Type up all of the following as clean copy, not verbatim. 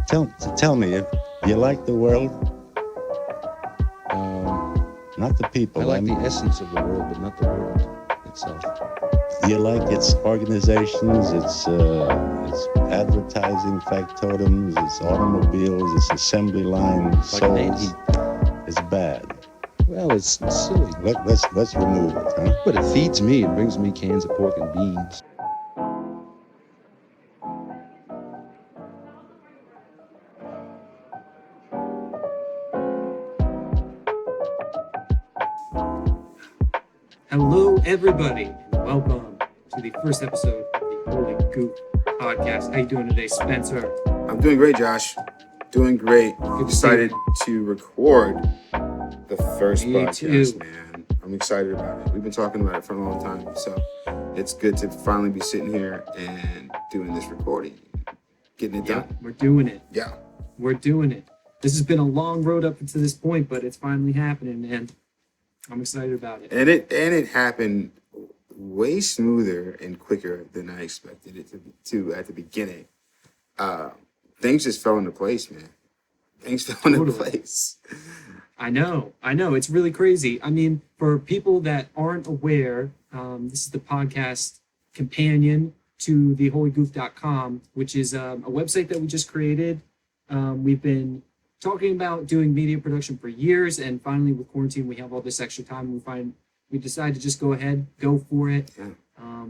Tell me, if you like the world, not the people. I like the essence of the world, but not the world itself. You like its organizations, its advertising factotums, its automobiles, its assembly line souls. It's bad. Well, it's silly. Let's remove it, huh? But it feeds me. It brings me cans of pork and beans. Hello, everybody, and welcome to the first episode of the Holy Goof podcast. How you doing today, Spencer? I'm doing great, Josh. Doing great. Excited to record the first podcast, man. I'm excited about it. We've been talking about it for a long time, so it's good to finally be sitting here and doing this recording, getting it done. We're doing it. Yeah, we're doing it. This has been a long road up to this point, but it's finally happening, and I'm excited about it. And it happened way smoother and quicker than I expected it to at the beginning. Things just fell into place, man. Things fell into place. I know. It's really crazy. I mean, for people that aren't aware, this is the podcast companion to the holygoof.com, which is a website that we just created. We've been talking about doing media production for years, and finally with quarantine we have all this extra time. We decided to just go for it.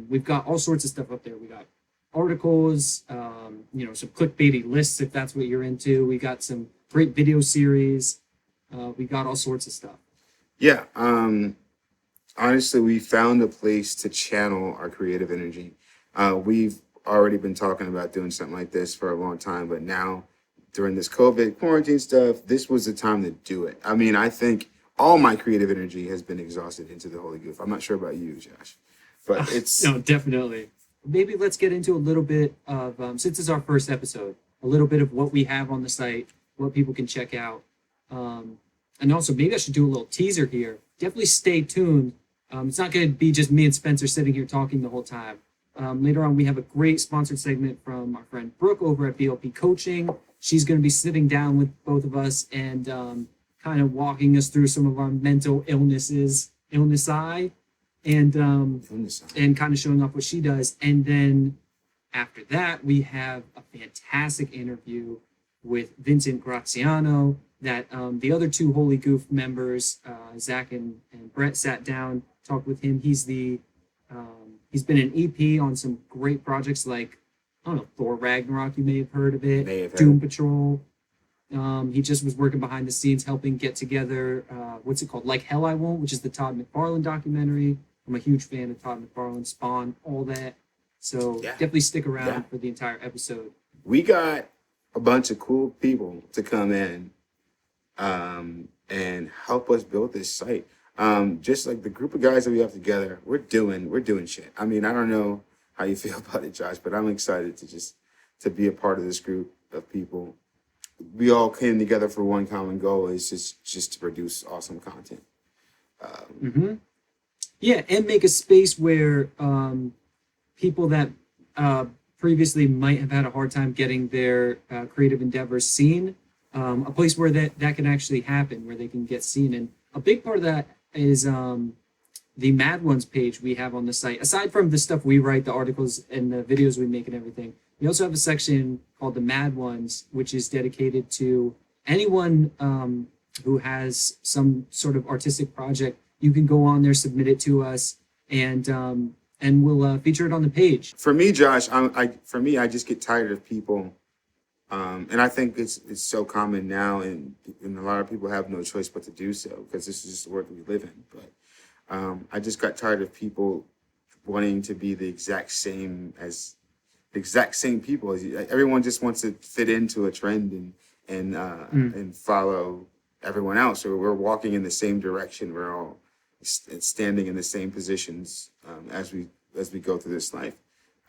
We've got all sorts of stuff up there. We got articles, some clickbaity lists if that's what you're into. We got some great video series. We got all sorts of stuff. Yeah. Honestly, we found a place to channel our creative energy. We've already been talking about doing something like this for a long time, but now during this COVID quarantine stuff, this was the time to do it. I mean, I think all my creative energy has been exhausted into the Holy Goof. I'm not sure about you, Josh, but it's... No, definitely. Maybe let's get into a little bit of, since it's our first episode, a little bit of what we have on the site, what people can check out. And also, maybe I should do a little teaser here. Definitely stay tuned. It's not going to be just me and Spencer sitting here talking the whole time. Later on, we have a great sponsored segment from our friend Brooke over at BLP Coaching. She's going to be sitting down with both of us and kind of walking us through some of our mental illness and kind of showing off what she does. And then after that, we have a fantastic interview with Vincent Graziano that the other two Holy Goof members, Zach and Brett, sat down, talked with him. He's been an EP on some great projects like, I don't know, Thor Ragnarok, you may have heard of it. Doom Patrol. He just was working behind the scenes, helping get together, what's it called? Like Hell I Won't, which is the Todd McFarlane documentary. I'm a huge fan of Todd McFarlane, Spawn, all that. So definitely stick around for the entire episode. We got a bunch of cool people to come in and help us build this site. Just like the group of guys that we have together, we're doing shit. I mean, I don't know how you feel about it, Josh, but I'm excited to be a part of this group of people. We all came together for one common goal, is just to produce awesome content. Yeah, and make a space where people that previously might have had a hard time getting their creative endeavors seen, a place where that can actually happen, where they can get seen. And a big part of that is the Mad Ones page we have on the site. Aside from the stuff we write, the articles and the videos we make and everything, we also have a section called the Mad Ones, which is dedicated to anyone who has some sort of artistic project. You can go on there, submit it to us, and we'll feature it on the page. For me, Josh, I just get tired of people, and I think it's so common now, and a lot of people have no choice but to do so because this is just the world we live in. But I just got tired of people wanting to be the exact same people. Everyone just wants to fit into a trend and follow everyone else. Or we're walking in the same direction. We're all standing in the same positions as we go through this life.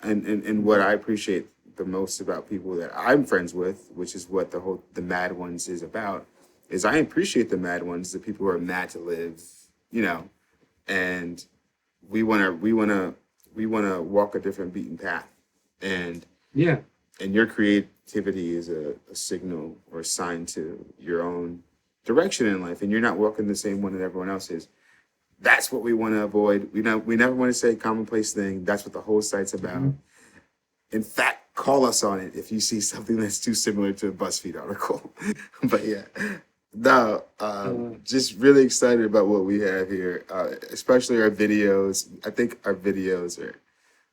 And what I appreciate the most about people that I'm friends with, which is what the Mad Ones is about, is I appreciate the Mad Ones, the people who are mad to live, and we want to walk a different beaten path. And and your creativity is a signal or a sign to your own direction in life, and you're not walking the same one that everyone else is. That's what we want to avoid. We never want to say a commonplace thing. That's what the whole site's about. In fact, call us on it if you see something that's too similar to a BuzzFeed article. But yeah, no, just really excited about what we have here, especially our videos. I think our videos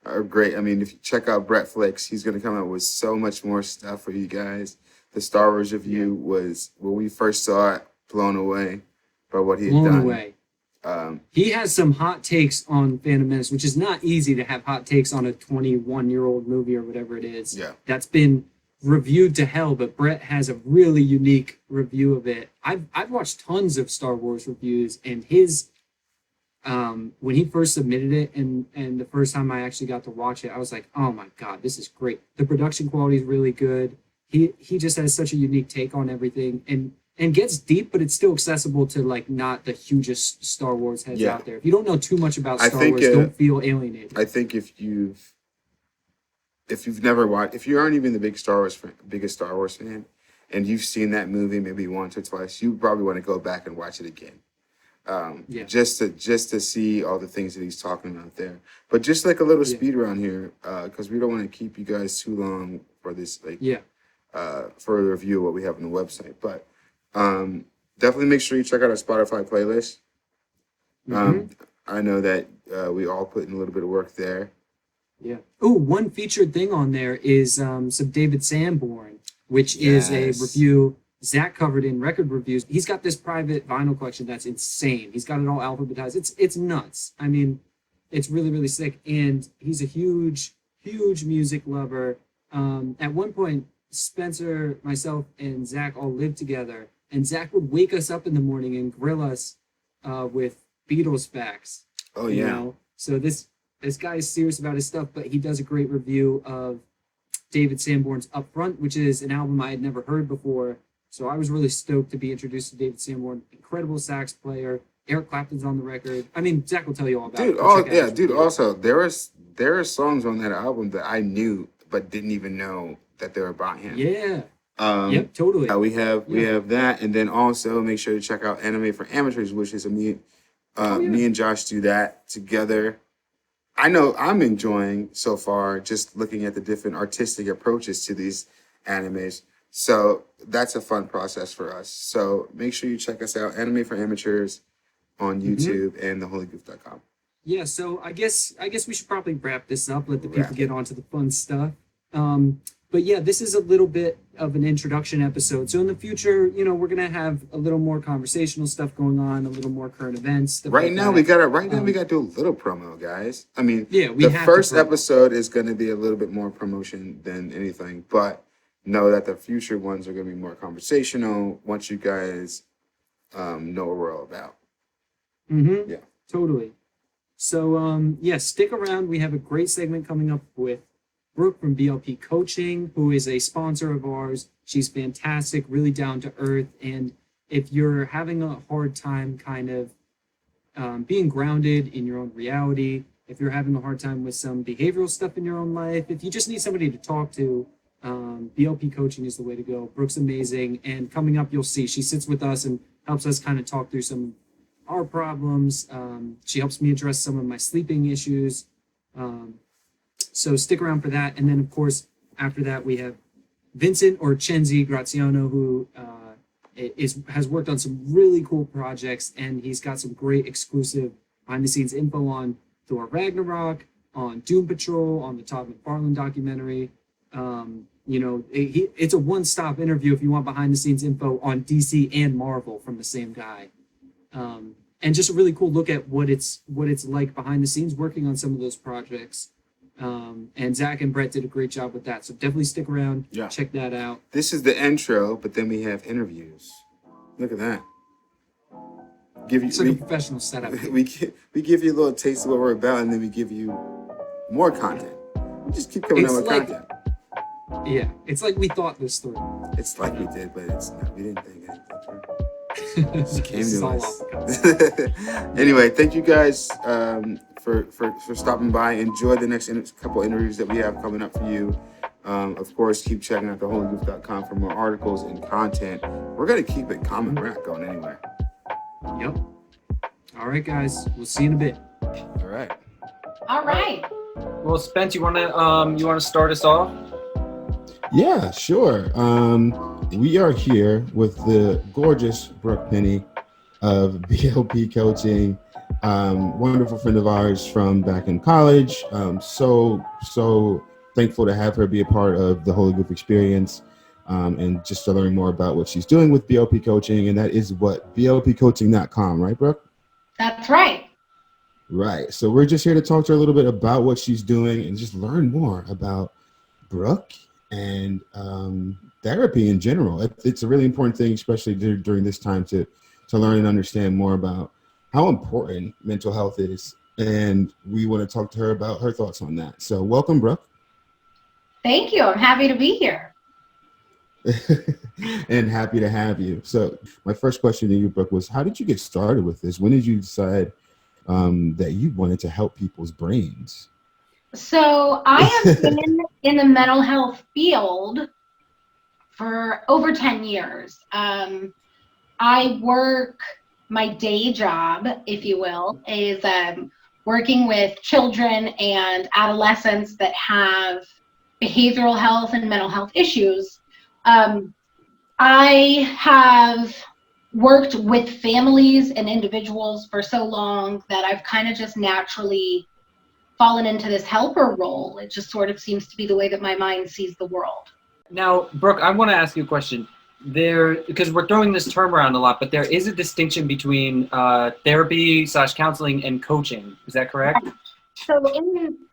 are great. I mean, if you check out Brett Flicks, he's going to come out with so much more stuff for you guys. The Star Wars review was, when we first saw it, blown away by what he had Blown done. away. He has some hot takes on Phantom Menace, which is not easy to have hot takes on a 21-year-old movie or whatever it is. Yeah. That's been reviewed to hell, but Brett has a really unique review of it. I've watched tons of Star Wars reviews, and his when he first submitted it and the first time I actually got to watch it, I was like, oh my God, this is great. The production quality is really good. He just has such a unique take on everything and gets deep, but it's still accessible to like not the hugest Star Wars heads out there. If you don't know too much about Star Wars, don't feel alienated. I think if you've never watched, if you aren't even the biggest Star Wars fan, and you've seen that movie maybe once or twice, you probably want to go back and watch it again. Just to see all the things that he's talking about there. But just like a little speed around here, because we don't want to keep you guys too long for this, for a review of what we have on the website. But definitely make sure you check out our Spotify playlist. I know that we all put in a little bit of work there. Yeah. Oh, one featured thing on there is some David Sanborn, which is a review Zach covered in Record Reviews. He's got this private vinyl collection that's insane. He's got it all alphabetized. It's nuts. I mean, it's really, really sick. And he's a huge music lover. At one point, Spencer, myself, and Zach all lived together. And Zach would wake us up in the morning and grill us with Beatles facts. Oh, you yeah. know? So this guy is serious about his stuff, but he does a great review of David Sanborn's Up Front, which is an album I had never heard before. So I was really stoked to be introduced to David Sanborn. Incredible sax player. Eric Clapton's on the record. I mean, Zach will tell you all about it. Dude, also, there are songs on that album that I knew but didn't even know that they were about him. Yeah. Yep, totally. We have that, and then also make sure to check out Anime for Amateurs, which is me and Josh do that together. I know I'm enjoying so far just looking at the different artistic approaches to these animes. So that's a fun process for us. So make sure you check us out, Anime for Amateurs on YouTube and theholygoof.com. Yeah, so I guess we should probably wrap this up, let the people get on to the fun stuff. But yeah, this is a little bit of an introduction episode. So in the future, we're gonna have a little more conversational stuff going on, a little more current events. Right now, we gotta do a little promo, guys. I mean, the first episode is gonna be a little bit more promotion than anything, but know that the future ones are gonna be more conversational once you guys know what we're all about. Yeah, totally. So stick around. We have a great segment coming up with Brooke from BLP Coaching, who is a sponsor of ours. She's fantastic, really down to earth. And if you're having a hard time kind of being grounded in your own reality, if you're having a hard time with some behavioral stuff in your own life, if you just need somebody to talk to, BLP Coaching is the way to go. Brooke's amazing. And coming up, you'll see she sits with us and helps us kind of talk through some of our problems. She helps me address some of my sleeping issues. So stick around for that. And then, of course, after that, we have Vincent or Chenzi Graziano, who has worked on some really cool projects, and he's got some great exclusive behind-the-scenes info on Thor Ragnarok, on Doom Patrol, on the Todd McFarlane documentary. It's a one-stop interview if you want behind-the-scenes info on DC and Marvel from the same guy. And just a really cool look at what it's like behind the scenes working on some of those projects. And Zach and Brett did a great job with that. So definitely stick around. Yeah. Check that out. This is the intro, but then we have interviews. Look at that. It's like a professional setup. We give you a little taste of what we're about, and then we give you more content. We just keep coming out with content. Yeah, it's like we thought this through. It's like we did, but it's not. We didn't think anything through. It just came to us. Anyway, thank you guys for stopping by. Enjoy the next couple interviews that we have coming up for you. Of course, keep checking out theholygoof.com for more articles and content. We're going to keep it coming. We're not going anywhere. Yep. All right, guys. We'll see you in a bit. All right. All right. Well, Spence, you wanna start us off? Yeah, sure. We are here with the gorgeous Brooke Penny of BLP Coaching, wonderful friend of ours from back in college. So thankful to have her be a part of the Holy Goof experience, and just to learn more about what she's doing with BLP Coaching, and that is what blpcoaching.com, right, Brooke? That's right. Right. So we're just here to talk to her a little bit about what she's doing and just learn more about Brooke and therapy in general. It's a really important thing, especially during this time, to learn and understand more about how important mental health is. And we want to talk to her about her thoughts on that. So welcome, Brooke. Thank you. I'm happy to be here. And happy to have you. So my first question to you, Brooke, was how did you get started with this? When did you decide that you wanted to help people's brains? So I have been in the mental health field for over 10 years. I work, my day job, if you will, is working with children and adolescents that have behavioral health and mental health issues. I have worked with families and individuals for so long that I've kind of just naturally fallen into this helper role. It just sort of seems to be the way that my mind sees the world. Now, Brooke, I want to ask you a question. Because we're throwing this term around a lot, but there is a distinction between therapy/counseling and coaching. Is that correct? So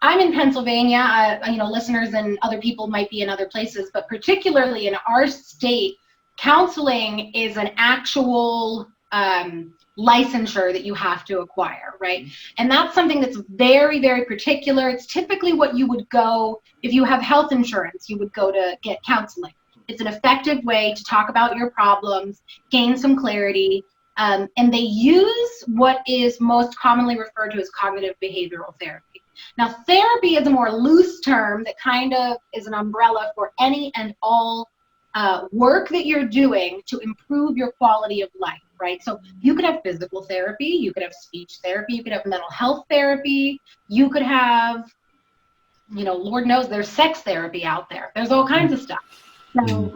I'm in Pennsylvania. Listeners and other people might be in other places, but particularly in our state, counseling is an actual licensure that you have to acquire, right? And that's something that's very, very particular. It's typically what you would go, if you have health insurance, you would go to get counseling. It's an effective way to talk about your problems, gain some clarity, and they use what is most commonly referred to as cognitive behavioral therapy. Now, therapy is a more loose term that kind of is an umbrella for any and all work that you're doing to improve your quality of life, right? So you could have physical therapy, you could have speech therapy, you could have mental health therapy, you could have, Lord knows there's sex therapy out there. There's all kinds of stuff. So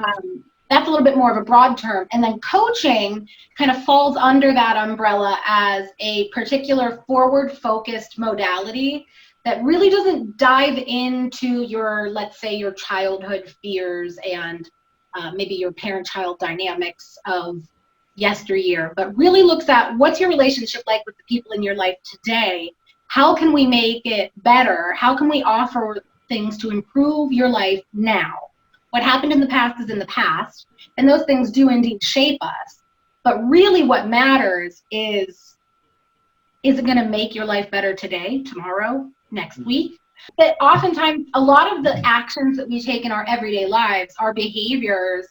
that's a little bit more of a broad term. And then coaching kind of falls under that umbrella as a particular forward-focused modality that really doesn't dive into your, let's say, your childhood fears and maybe your parent-child dynamics of yesteryear, but really looks at what's your relationship like with the people in your life today? How can we make it better? How can we offer things to improve your life now? What happened in the past is in the past, and those things do indeed shape us. But really what matters is it going to make your life better today, tomorrow, next week? But oftentimes, a lot of the actions that we take in our everyday lives, our behaviors,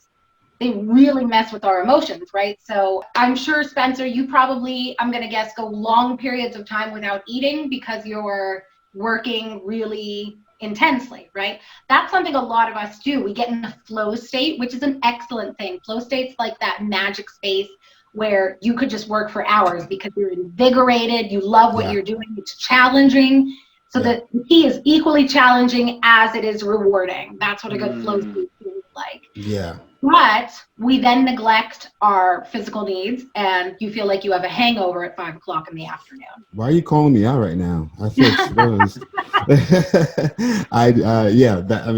they really mess with our emotions, right? So I'm sure, Spencer, you probably, I'm going to guess, go long periods of time without eating because you're working really intensely, right? That's something a lot of us do. We get in the flow state, which is an excellent thing. Flow state's like that magic space where you could just work for hours because you're invigorated, you love what you're doing, it's challenging. So the key is equally challenging as it is rewarding. That's what a good flow state feels like. Yeah. But we then neglect our physical needs, and you feel like you have a hangover at 5 o'clock in the afternoon. Why are you calling me out right now? I feel exposed.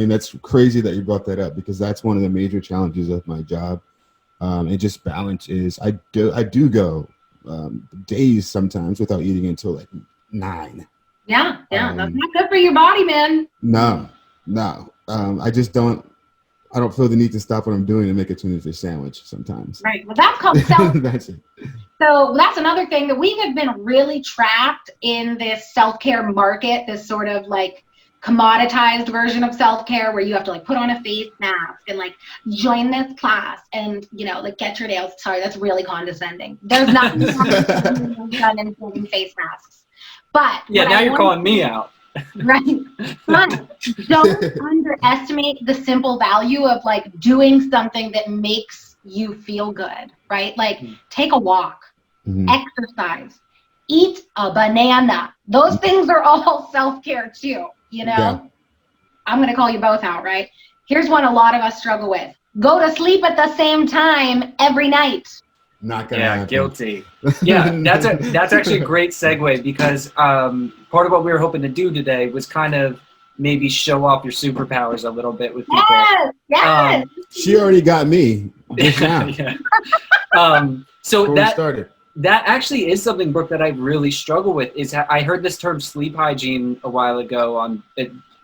That's crazy that you brought that up because that's one of the major challenges of my job. And just balance is I do go days sometimes without eating until like 9. Yeah, that's not good for your body, man. No. I don't feel the need to stop what I'm doing and make a tuna fish sandwich sometimes. Right. Well, that's called self. That's it. So that's another thing that we have been really trapped in this self-care market, this sort of like commoditized version of self-care where you have to like put on a face mask and like join this class and, like get your nails. Sorry, that's really condescending. There's nothing done in face masks. But yeah, now you're calling me out. Right. But don't underestimate the simple value of like doing something that makes you feel good, right? Like take a walk, exercise, eat a banana. Those things are all self-care too, you know? Yeah. I'm going to call you both out, right? Here's one a lot of us struggle with. Go to sleep at the same time every night. Not gonna Yeah, happen. guilty. Yeah, that's actually a great segue because part of what we were hoping to do today was kind of maybe show off your superpowers a little bit with people. Yes. She already got me just now. Yeah. So Before we started. that actually is something, Brooke, that I really struggle with. Is I heard this term sleep hygiene a while ago on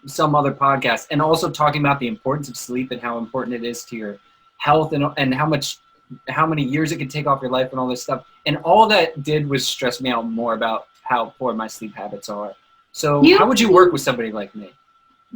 some other podcast, and also talking about the importance of sleep and how important it is to your health and how many years it could take off your life and all this stuff. And all that did was stress me out more about how poor my sleep habits are. So how would you work with somebody like me?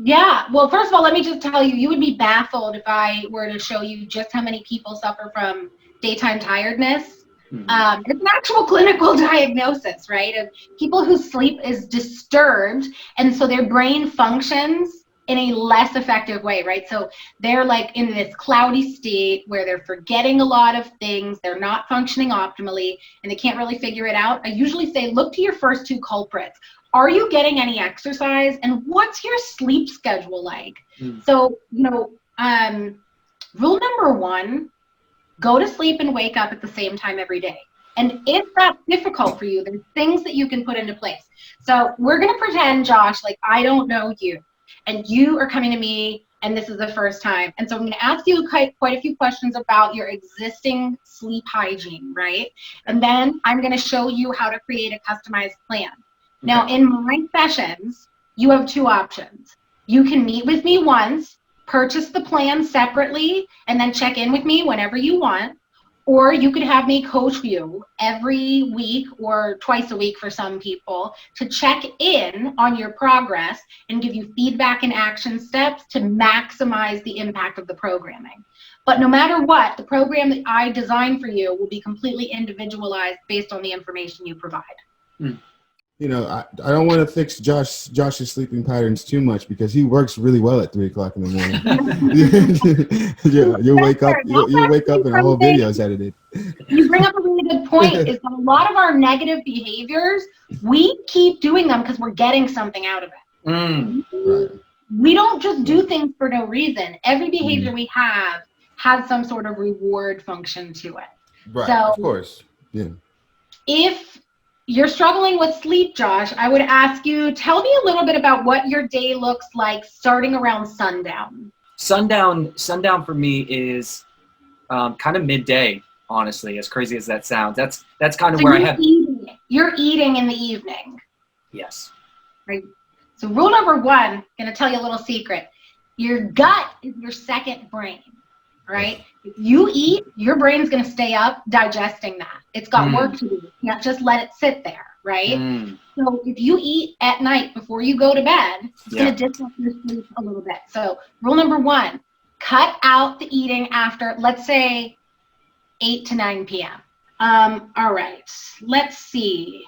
Yeah. Well, first of all, let me just tell you, you would be baffled if I were to show you just how many people suffer from daytime tiredness. It's an actual clinical diagnosis, right? Of people whose sleep is disturbed, and so their brain functions in a less effective way, right? So they're like in this cloudy state where they're forgetting a lot of things, they're not functioning optimally, and they can't really figure it out. I usually say, look to your first two culprits. Are you getting any exercise, and what's your sleep schedule like? So, rule number one, go to sleep and wake up at the same time every day. And if that's difficult for you, there's things that you can put into place. So we're going to pretend, Josh, like I don't know you, and you are coming to me, and this is the first time. And so I'm going to ask you quite a few questions about your existing sleep hygiene, right? And then I'm going to show you how to create a customized plan. Now, in my sessions, you have two options. You can meet with me once, purchase the plan separately, and then check in with me whenever you want. Or you could have me coach you every week or twice a week for some people to check in on your progress and give you feedback and action steps to maximize the impact of the programming. But no matter what, the program that I design for you will be completely individualized based on the information you provide. I don't want to fix Josh's sleeping patterns too much because he works really well at 3 o'clock in the morning. You'll wake up and a whole video's edited. You bring up a really good point, is that a lot of our negative behaviors, we keep doing them because we're getting something out of it. Right. We don't just do things for no reason. Every behavior we have has some sort of reward function to it. Right, so, of course. Yeah. If you're struggling with sleep, Josh, I would ask you, tell me a little bit about what your day looks like starting around sundown. Sundown for me is kind of midday, honestly, as crazy as that sounds. That's kind of so where I have... You're eating in the evening. Yes. Right. So rule number one, going to tell you a little secret. Your gut is your second brain, right? If you eat, your brain's going to stay up digesting that. It's got work to do. You can't just let it sit there, right? So if you eat at night before you go to bed, it's going to disrupt your sleep a little bit. So rule number one, cut out the eating after, let's say, 8 to 9 p.m. All right, let's see.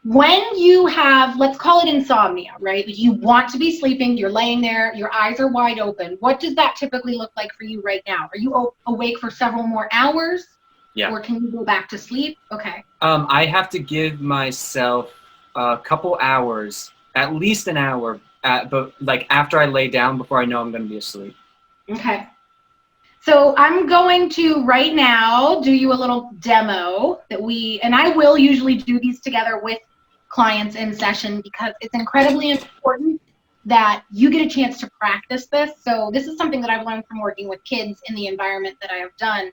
When you have, let's call it insomnia, right? You want to be sleeping, you're laying there, your eyes are wide open. What does that typically look like for you right now? Are you awake for several more hours? Yeah. Or can you go back to sleep? Okay. I have to give myself a couple hours, at least an hour, but like after I lay down before I know I'm going to be asleep. Okay. So I'm going to right now do you a little demo that and I will usually do these together with clients in session because it's incredibly important that you get a chance to practice this. So this is something that I've learned from working with kids in the environment that I have done.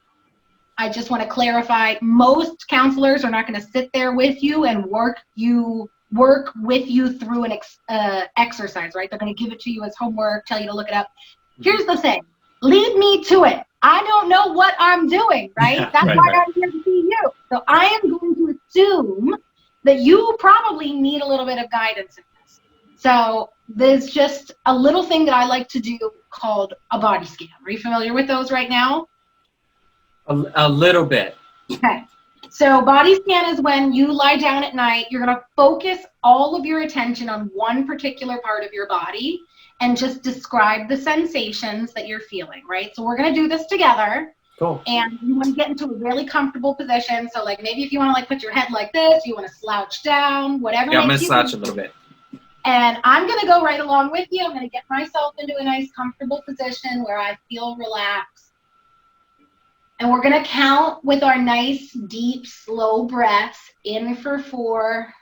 I just want to clarify, most counselors are not going to sit there with you and work with you through an exercise, right? They're going to give it to you as homework, tell you to look it up. Here's the thing. Lead me to it. I don't know what I'm doing, right? Yeah, That's why I'm here to see you. So I am going to assume that you probably need a little bit of guidance in this. So there's just a little thing that I like to do called a body scan. Are you familiar with those right now? A little bit. Okay. So body scan is when you lie down at night, you're going to focus all of your attention on one particular part of your body and just describe the sensations that you're feeling, right? So we're going to do this together. Cool. And you want to get into a really comfortable position. So like maybe if you want to like put your head like this, you want to slouch down, whatever. Yeah, I'm going to slouch a little bit. And I'm going to go right along with you. I'm going to get myself into a nice comfortable position where I feel relaxed. And we're going to count with our nice, deep, slow breaths. In for 4.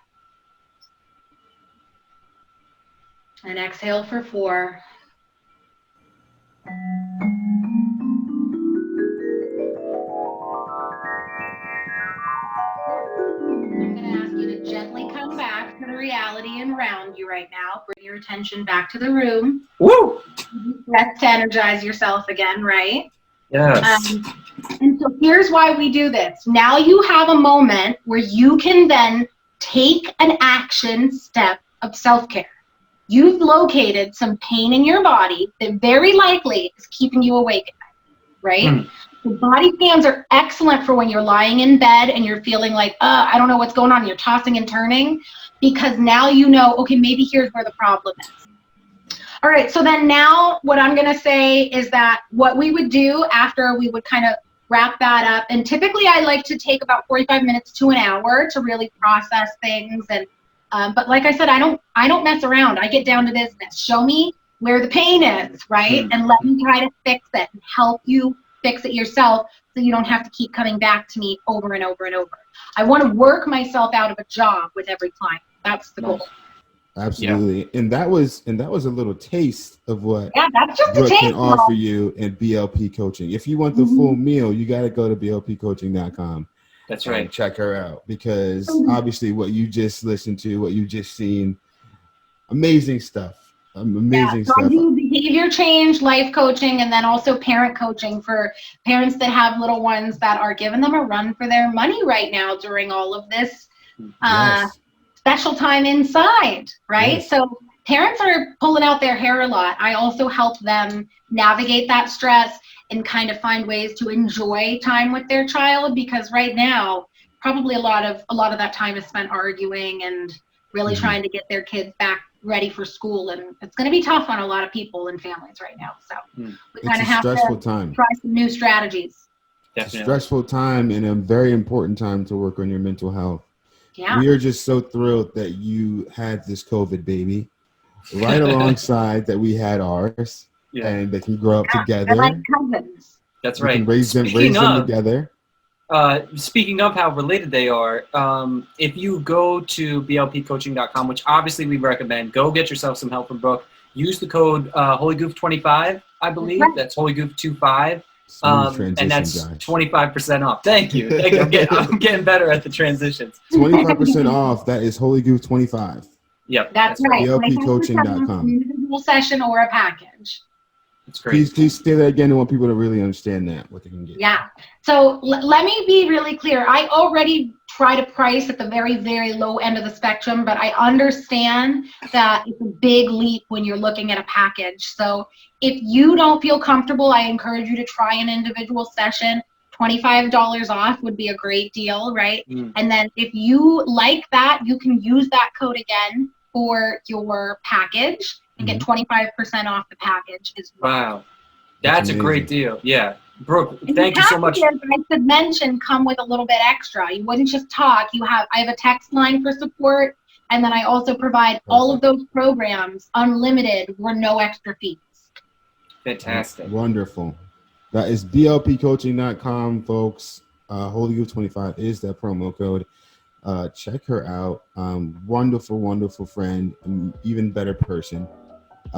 And exhale for 4. I'm going to ask you to gently come back to the reality and around you right now. Bring your attention back to the room. Woo! Breath to energize yourself again, right? Yes. And so here's why we do this. Now you have a moment where you can then take an action step of self-care. You've located some pain in your body that very likely is keeping you awake at night, right? The body scans are excellent for when you're lying in bed and you're feeling like, I don't know what's going on. You're tossing and turning, because now you know, okay, maybe here's where the problem is. All right, so then now what I'm going to say is that what we would do after we would kind of wrap that up, and typically I like to take about 45 minutes to an hour to really process things. And but like I said, I don't mess around. I get down to business. Show me where the pain is, right? And let me try to fix it and help you fix it yourself so you don't have to keep coming back to me over and over and over. I want to work myself out of a job with every client. That's the goal. Absolutely. Yeah. And that was a little taste of what that's just Brooke can offer you in BLP coaching. If you want the full meal, you got to go to blpcoaching.com. That's right. And check her out, because obviously what you just listened to, what you just seen, amazing stuff. Amazing stuff. I do behavior change, life coaching, and then also parent coaching for parents that have little ones that are giving them a run for their money right now during all of this special time inside, right? Yes. So parents are pulling out their hair a lot. I also help them navigate that stress and kind of find ways to enjoy time with their child, because right now probably a lot of that time is spent arguing and really trying to get their kids back ready for school, and it's going to be tough on a lot of people and families right now. So we kind of have to try some new strategies. It's a stressful time and a very important time to work on your mental health. Yeah. We are just so thrilled that you had this COVID baby right alongside that we had ours, and they can grow up together. They're like cousins. That's we right. Can raise them together. Speaking of how related they are, if you go to blpcoaching.com, which obviously we recommend, go get yourself some help from Brooke. Use the code Holy Goof 25, I believe. That's Holy Goof 25. And that's 25% off. Thank you. I'm getting better at the transitions. 25% off. That is Holy Goof 25. Yep. That's right. blpcoaching.com. Individual session or a package. That's great. Please say that again. I want people to really understand that, what they can get. Yeah. So let me be really clear. I already try to price at the very, very low end of the spectrum, but I understand that it's a big leap when you're looking at a package. So if you don't feel comfortable, I encourage you to try an individual session. $25 off would be a great deal, right? And then if you like that, you can use that code again for your package and get 25% off the package as well. Wow. That's a great deal. Yeah. Brooke, thank you so much. I should mention, come with a little bit extra. You wouldn't just talk. I have a text line for support, and then I also provide all of those programs unlimited for no extra fees. Fantastic. Wonderful. That is blpcoaching.com, folks. Holy Goof 25 is that promo code. Check her out. Wonderful, wonderful friend, even better person.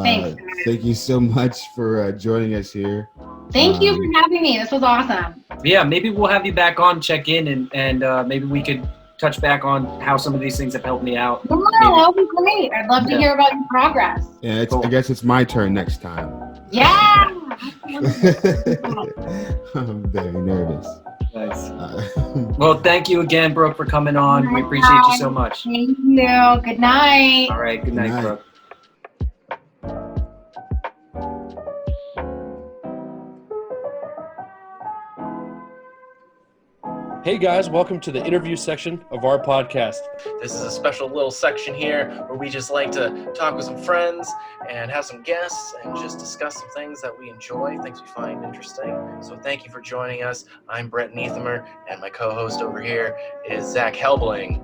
Thanks. Thank you so much for joining us here. Thank you for having me. This was awesome. Yeah, maybe we'll have you back on, check in, and maybe we could touch back on how some of these things have helped me out. No, that would be great. I'd love to hear about your progress. Yeah, I guess it's my turn next time. Yeah. I'm very nervous. Nice. Well, thank you again, Brooke, for coming on. We appreciate you so much. Thank you. Good night. All right. Good night, Brooke. Hey guys, welcome to the interview section of our podcast. This is a special little section here where we just like to talk with some friends and have some guests and just discuss some things that we enjoy, things we find interesting. So thank you for joining us. I'm Brett Neithamer, and my co-host over here is Zach Helbling.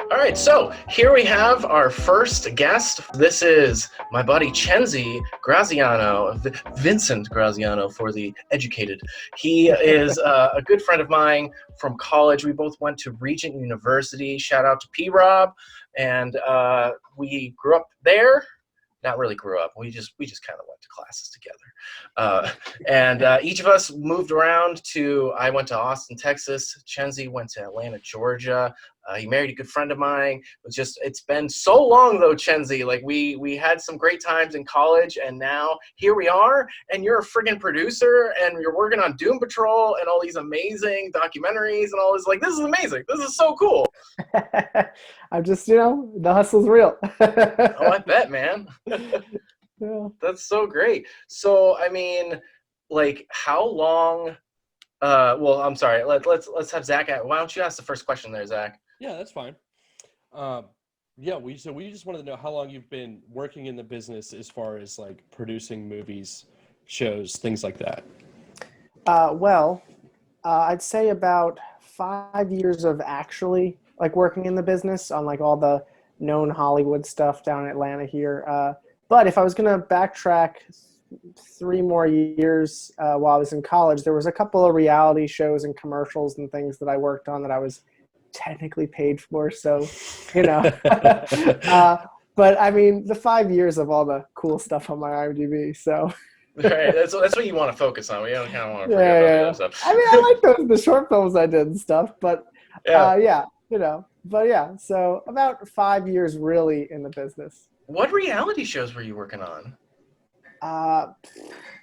All right, so here we have our first guest. This is my buddy Chenzi Graziano, Vincent Graziano for the educated. He is a good friend of mine from college. We both went to Regent University. Shout out to P-Rob. And we grew up there. Not really grew up. We just kind of went to classes together. And each of us moved around I went to Austin, Texas. Chenzi went to Atlanta, Georgia. He married a good friend of mine. It's been so long though, Chenzi. Like we had some great times in college, and now here we are, and you're a friggin' producer, and you're working on Doom Patrol and all these amazing documentaries and all this. Like, this is amazing. This is so cool. I'm just, the hustle's real. Oh, I bet, man. Yeah. That's so great. So, I mean, like, how long? Well, I'm sorry. Let's have Zach. Why don't you ask the first question there, Zach? Yeah, that's fine. We just wanted to know how long you've been working in the business as far as like producing movies, shows, things like that. I'd say about 5 years of actually like working in the business on like all the known Hollywood stuff down in Atlanta here. But if I was going to backtrack 3 more years while I was in college, there was a couple of reality shows and commercials and things that I worked on that I was technically paid for. So, but I mean, the 5 years of all the cool stuff on my IMDb. So, right, that's what you want to focus on. We don't kind of want to forget about the other stuff. I mean, I like the short films I did and stuff, but so about 5 years really in the business. What reality shows were you working on?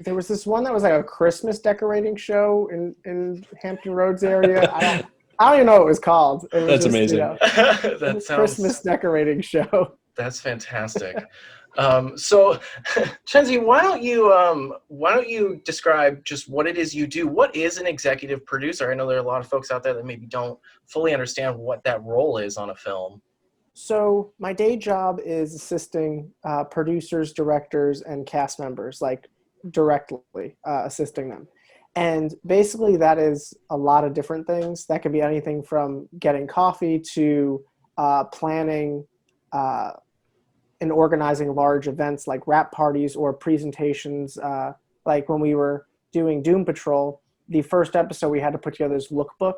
There was this one that was like a Christmas decorating show in Hampton Roads area. I don't even know what it was called. It was That's amazing. That sounds Christmas decorating show. That's fantastic. So, Chenzi, why don't you describe just what it is you do? What is an executive producer? I know there are a lot of folks out there that maybe don't fully understand what that role is on a film. So my day job is assisting producers, directors, and cast members, like directly assisting them. And basically that is a lot of different things. That could be anything from getting coffee to planning and organizing large events like wrap parties or presentations. Like when we were doing Doom Patrol, the first episode we had to put together this lookbook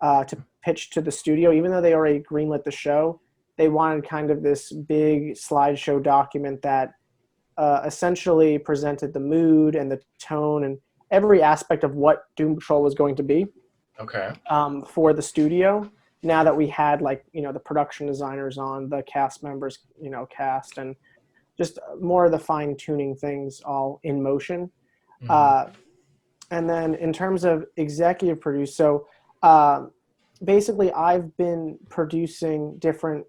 to pitch to the studio. Even though they already greenlit the show, they wanted kind of this big slideshow document that essentially presented the mood and the tone and every aspect of what Doom Patrol was going to be. Okay. For the studio. Now that we had the production designers on, the cast members, cast, and just more of the fine tuning things all in motion. Mm-hmm. And then in terms of executive produce, so basically I've been producing different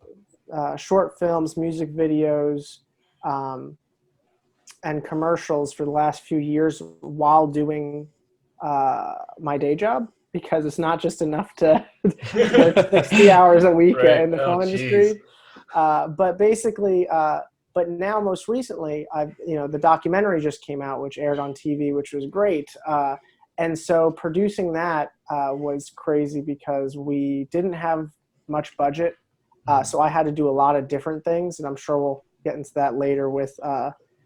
short films, music videos, and commercials for the last few years while doing my day job, because it's not just enough to work 60 hours a week in the film industry. But basically, but now most recently, the documentary just came out, which aired on TV, which was great. And so producing that was crazy because we didn't have much budget. So I had to do a lot of different things, and I'm sure we'll get into that later with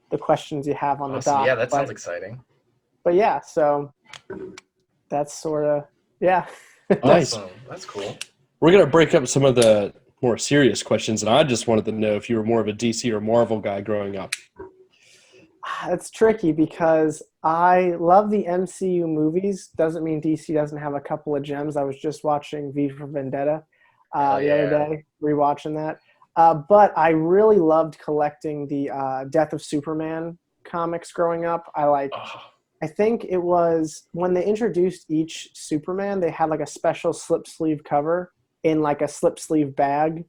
the questions you have on the doc. Yeah, that sounds exciting. But yeah, so that's sort of, yeah. Nice. Awesome. That's cool. We're going to break up some of the more serious questions, and I just wanted to know if you were more of a DC or Marvel guy growing up. It's tricky because I love the MCU movies. Doesn't mean DC doesn't have a couple of gems. I was just watching V for Vendetta the other day, rewatching that. But I really loved collecting the Death of Superman comics growing up. I think it was when they introduced each Superman, they had like a special slip sleeve cover in like a slip sleeve bag.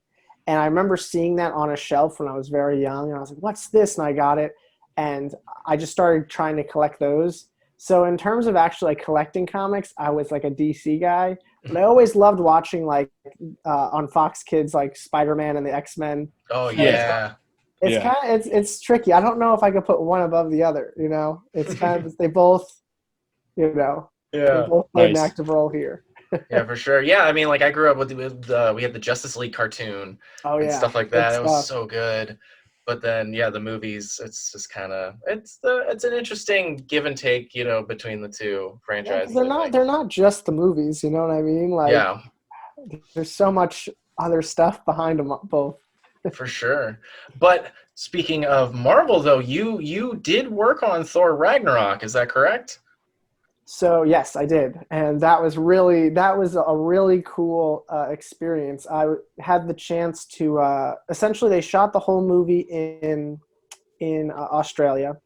And I remember seeing that on a shelf when I was very young, and I was like, what's this? And I got it. And I just started trying to collect those. So in terms of actually like collecting comics, I was like a DC guy, but I always loved watching like on Fox Kids, like Spider-Man and the X-Men. Oh So yeah. it's kind of, it's tricky. I don't know if I could put one above the other, you know, it's kind of, they both, you know, they both played an active role here. Yeah, for sure. Yeah, I mean, like I grew up with we had the Justice League cartoon and stuff like that. It was so good. But then, yeah, the movies, it's just kind of it's an interesting give and take, you know, between the two franchises. Yeah, they're not just the movies, you know what I mean? Like, there's so much other stuff behind them both. For sure. But speaking of Marvel, though, you did work on Thor Ragnarok. Is that correct? So yes, I did, and that was a really cool experience. I had the chance to essentially they shot the whole movie in Australia,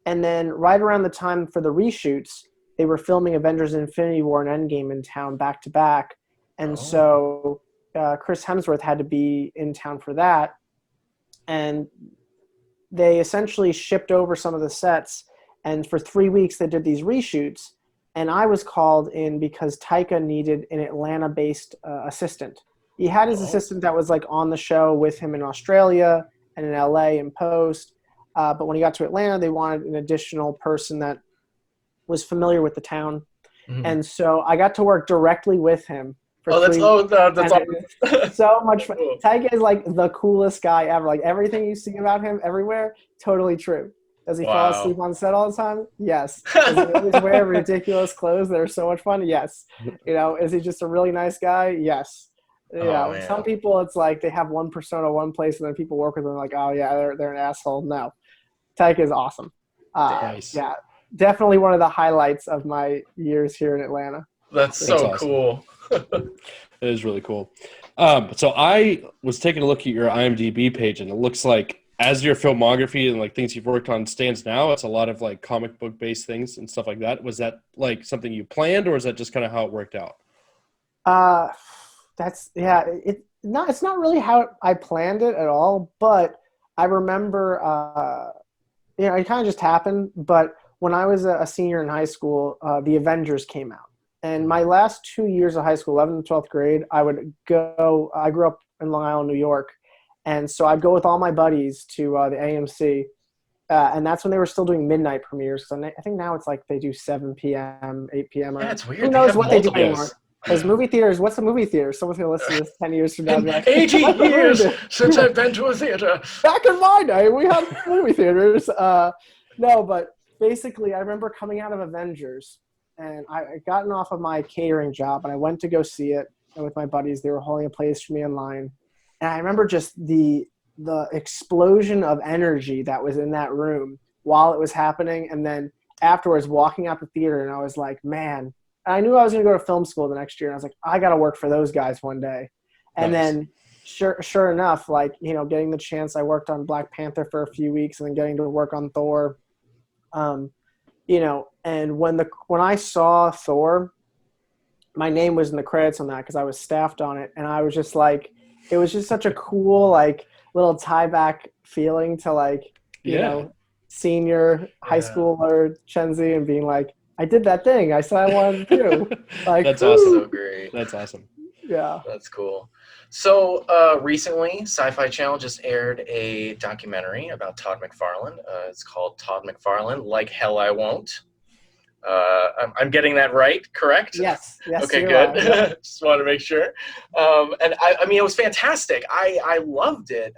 and then right around the time for the reshoots, they were filming Avengers: Infinity War and Endgame in town back to back, and so Chris Hemsworth had to be in town for that, and they essentially shipped over some of the sets, and for 3 weeks they did these reshoots. And I was called in because Taika needed an Atlanta-based assistant. He had his assistant that was like on the show with him in Australia and in LA in post. But when he got to Atlanta, they wanted an additional person that was familiar with the town. Mm-hmm. And so I got to work directly with him. That's so much fun. Taika is like the coolest guy ever. Like everything you see about him everywhere, totally true. Does he fall asleep on set all the time? Yes. Does he always wear ridiculous clothes that are so much fun? Yes. You know, is he just a really nice guy? Yes. You know, some people, it's like they have one persona one place, and then people work with them like, oh yeah, they're an asshole. No, Taika is awesome. Nice. Yeah, definitely one of the highlights of my years here in Atlanta. That's so awesome. Cool. It is really cool. So I was taking a look at your IMDb page, and it looks like, as your filmography and like things you've worked on stands now, it's a lot of like comic book based things and stuff like that. Was that like something you planned, or is that just kind of how it worked out? It's not really how I planned it at all, but I remember, it kind of just happened. But when I was a senior in high school, the Avengers came out, and my last 2 years of high school, 11th and 12th grade, I grew up in Long Island, New York. And so I'd go with all my buddies to the AMC, and that's when they were still doing midnight premieres. So I think now it's like they do 7 p.m., 8 p.m. Yeah, it's weird. Who knows what they do anymore? Because movie theaters, what's a movie theater? Someone's going to listen to this 10 years from now. In like, 80 years since I've been to a theater. Back in my day, we had movie theaters. No, but basically I remember coming out of Avengers, and I had gotten off of my catering job, and I went to go see it with my buddies. They were holding a place for me in line. And I remember just the explosion of energy that was in that room while it was happening. And then afterwards walking out the theater, and I was like, man, I knew I was going to go to film school the next year. And I was like, I got to work for those guys one day. And then sure enough, like, you know, getting the chance, I worked on Black Panther for a few weeks, and then getting to work on Thor, you know, and when I saw Thor, my name was in the credits on that because I was staffed on it. And I was just like, it was just such a cool, like, little tie back feeling to, like, you know, senior high schooler Chenzi, and being like, I did that thing I said I wanted to do. Like, that's awesome. So great. That's awesome. Yeah. That's cool. So recently, Sci-Fi Channel just aired a documentary about Todd McFarlane. It's called Todd McFarlane, Like Hell I Won't. I'm getting that right, correct? Yes. Okay, good. Just want to make sure. And I mean, it was fantastic. I loved it.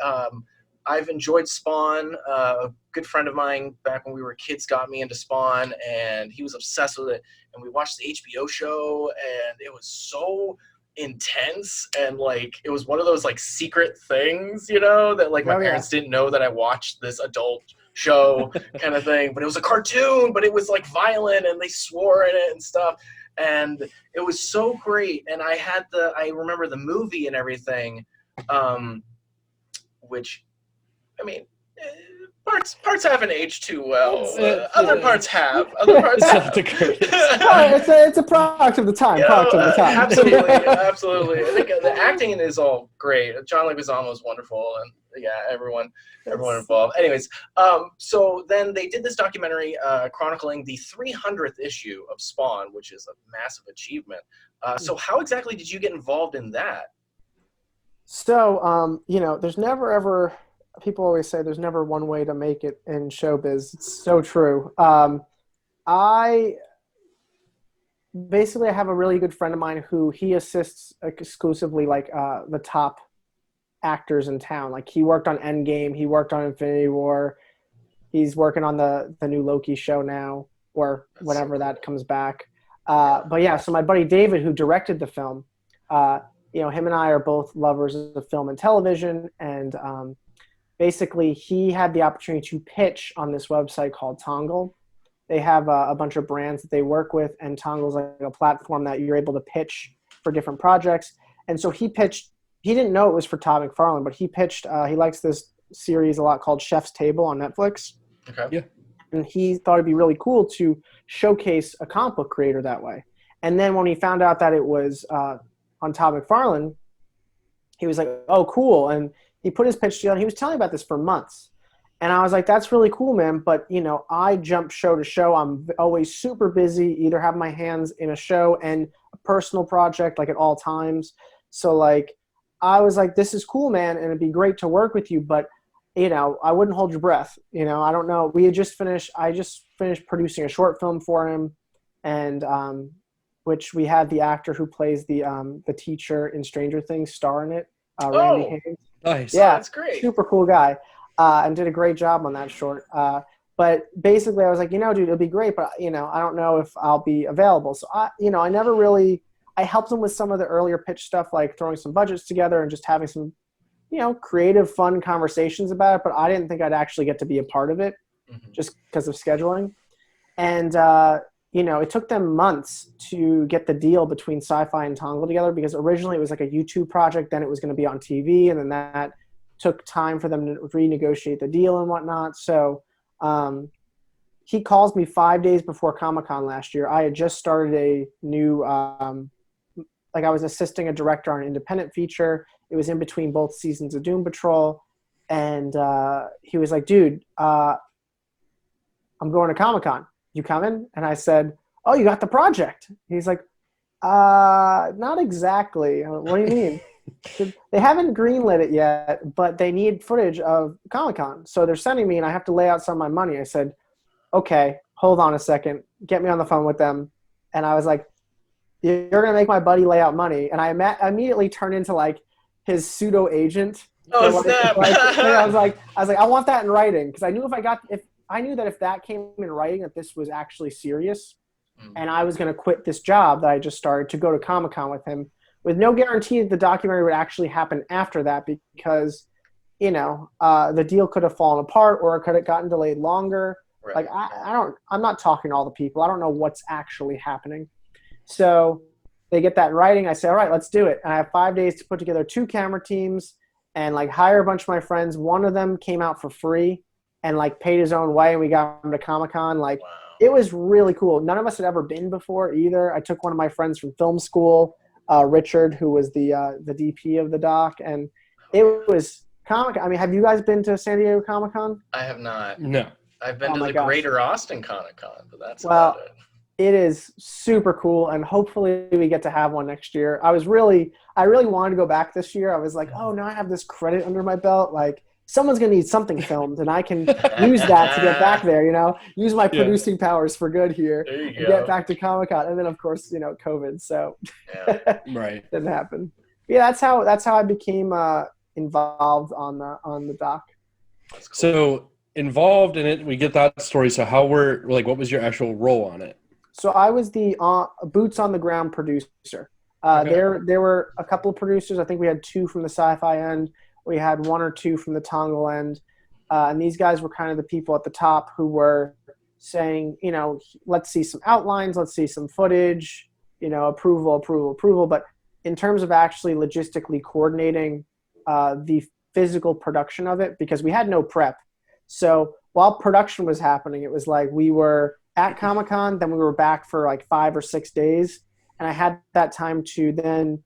I've enjoyed Spawn. A good friend of mine back when we were kids got me into Spawn, and he was obsessed with it. And we watched the HBO show, and it was so intense, and like it was one of those like secret things, you know, that like my parents didn't know that I watched this adult show kind of thing. But it was a cartoon, but it was like violent, and they swore in it and stuff, and it was so great. And I remember the movie and everything, which, I mean, Parts haven't aged too well. Other parts have. Other parts It's have. not the greatest. It's a product of the time. Product of the time. Absolutely. I think the acting is all great. John Leguizamo is wonderful, and yeah, everyone involved. Anyways, so then they did this documentary chronicling the 300th issue of Spawn, which is a massive achievement. So how exactly did you get involved in that? So, there's never ever. People always say there's never one way to make it in showbiz. It's so true. I have a really good friend of mine who he assists exclusively the top actors in town. Like he worked on Endgame, he worked on Infinity War, he's working on the new Loki show now, or whenever that comes back. But yeah, so my buddy David, who directed the film, him and I are both lovers of film and television, and basically, he had the opportunity to pitch on this website called Tongle. They have a bunch of brands that they work with, and Tongle's like a platform that you're able to pitch for different projects. And so he pitched. He didn't know it was for Todd McFarlane, but he pitched. He likes this series a lot called Chef's Table on Netflix. Okay. Yeah. And he thought it'd be really cool to showcase a comic book creator that way. And then when he found out that it was on Todd McFarlane, he was like, "Oh, cool!" And he put his pitch together. He was telling me about this for months. And I was like, that's really cool, man. But, I jump show to show. I'm always super busy, either have my hands in a show and a personal project, like at all times. So, I was like, this is cool, man. And it'd be great to work with you. But, I wouldn't hold your breath. I don't know. I just finished producing a short film for him. And, which we had the actor who plays the teacher in Stranger Things star in it, Randy Haynes. Nice. Yeah, that's great. Super cool guy, and did a great job on that short. But basically, I was like, dude, it'll be great, but I don't know if I'll be available. So I never really. I helped him with some of the earlier pitch stuff, like throwing some budgets together and just having some, creative, fun conversations about it. But I didn't think I'd actually get to be a part of it, just because of scheduling. And it took them months to get the deal between Sci-Fi and Tongle together, because originally it was like a YouTube project, then it was going to be on TV, and then that took time for them to renegotiate the deal and whatnot. So he calls me 5 days before Comic-Con last year. I had just started a new, I was assisting a director on an independent feature. It was in between both seasons of Doom Patrol. And he was like, dude, I'm going to Comic-Con. You coming? And I said, oh, you got the project. He's like, not exactly. What do you mean? They haven't greenlit it yet, but they need footage of Comic-Con. So they're sending me, and I have to lay out some of my money. I said, okay, hold on a second. Get me on the phone with them. And I was like, you're going to make my buddy lay out money. And I immediately turned into his pseudo agent. Oh, snap. I was like, I want that in writing. Because I knew I knew that if that came in writing, that this was actually serious, and I was going to quit this job that I just started to go to Comic-Con with him, with no guarantee that the documentary would actually happen after that, because, the deal could have fallen apart, or it could have gotten delayed longer. Right. I'm not talking to all the people. I don't know what's actually happening. So they get that in writing. I say, all right, let's do it. And I have 5 days to put together 2 camera teams and hire a bunch of my friends. One of them came out for free and paid his own way, and we got him to Comic-Con. Wow. It was really cool. None of us had ever been before either. I took one of my friends from film school, Richard, who was the DP of the doc, and it was Comic-Con. I mean, have you guys been to San Diego Comic-Con? I have not. No. I've been to the Greater Austin Comic-Con, but that's well, about it. It is super cool, and hopefully we get to have one next year. I really wanted to go back this year. I was like, oh, now I have this credit under my belt. Someone's going to need something filmed, and I can use that to get back there, use my producing powers for good here and get back to Comic-Con. And then, of course, COVID. So Right. Didn't happen. But yeah, that's how I became involved on the doc. Cool. So involved in it, we get that story. So what was your actual role on it? So I was the boots on the ground producer. Okay. There were a couple of producers. I think we had 2 from the Sci-Fi end. We had 1 or 2 from the Tongle end. And these guys were kind of the people at the top who were saying, let's see some outlines, let's see some footage, approval. But in terms of actually logistically coordinating the physical production of it, because we had no prep. So while production was happening, it was like we were at Comic-Con, then we were back for like 5 or 6 days. And I had that time to then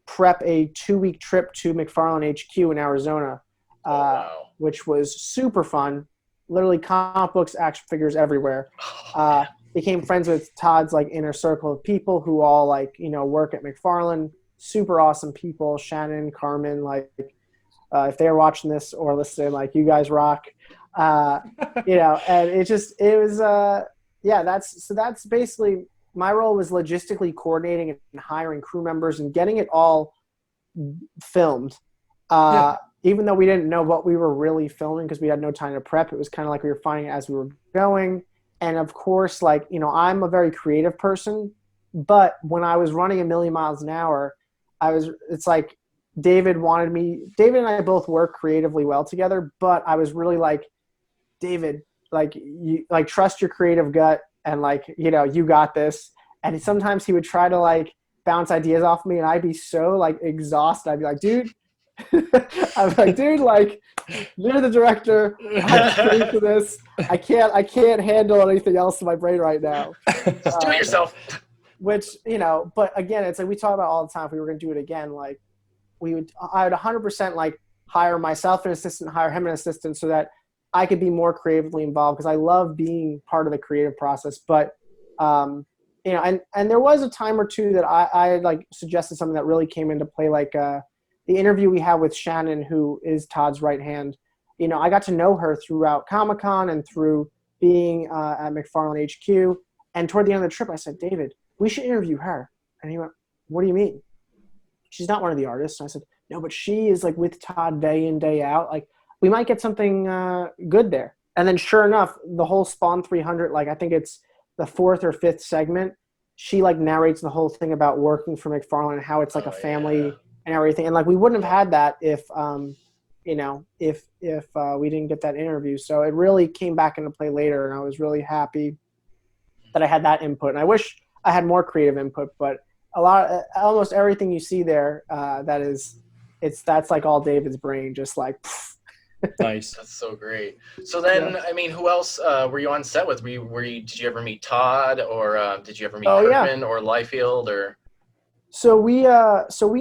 prep a 2-week trip to McFarlane HQ in Arizona, which was super fun. Literally comic books, action figures everywhere. Became friends with Todd's like inner circle of people who all like, you know, work at McFarlane. Super awesome people. Shannon, Carmen, like if they're watching this or listening, like you guys rock. You know, and it was that's basically my role was logistically coordinating and hiring crew members and getting it all filmed. Even though we didn't know what we were really filming because we had no time to prep, it was kind of like we were finding it as we were going. And of course, like, you know, I'm a very creative person, but when I was running a million miles an hour, it's like David and I both work creatively well together, but I was really like, David, like, you like trust your creative gut and like, you know, you got this. And sometimes he would try to like bounce ideas off me and I'd be so like exhausted. I'd be like, dude, like, you're the director. I'm free for this. I can't handle anything else in my brain right now. Just do it yourself. Which, you know, but again, it's like we talk about all the time. If we were going to do it again, like I would 100% like hire myself an assistant, hire him an assistant so that I could be more creatively involved because I love being part of the creative process. But, you know, and there was a time or two that I like suggested something that really came into play, like the interview we had with Shannon, who is Todd's right hand. You know, I got to know her throughout Comic-Con and through being at McFarlane HQ. And toward the end of the trip, I said, David, we should interview her. And he went, what do you mean? She's not one of the artists. And I said, no, but she is like with Todd day in, day out. Like, we might get something good there. And then sure enough, the whole Spawn 300, like I think it's the 4th or 5th segment, she like narrates the whole thing about working for McFarlane and how it's like a family and everything. And like we wouldn't have had that if you know, if we didn't get that interview. So it really came back into play later, and I was really happy that I had that input. And I wish I had more creative input, but almost everything you see there, that's like all David's brain, just like. Nice. That's so great. So then, I mean, who else were you on set with? Did you ever meet Todd, or did you ever meet Kirkman or Liefeld, or? So we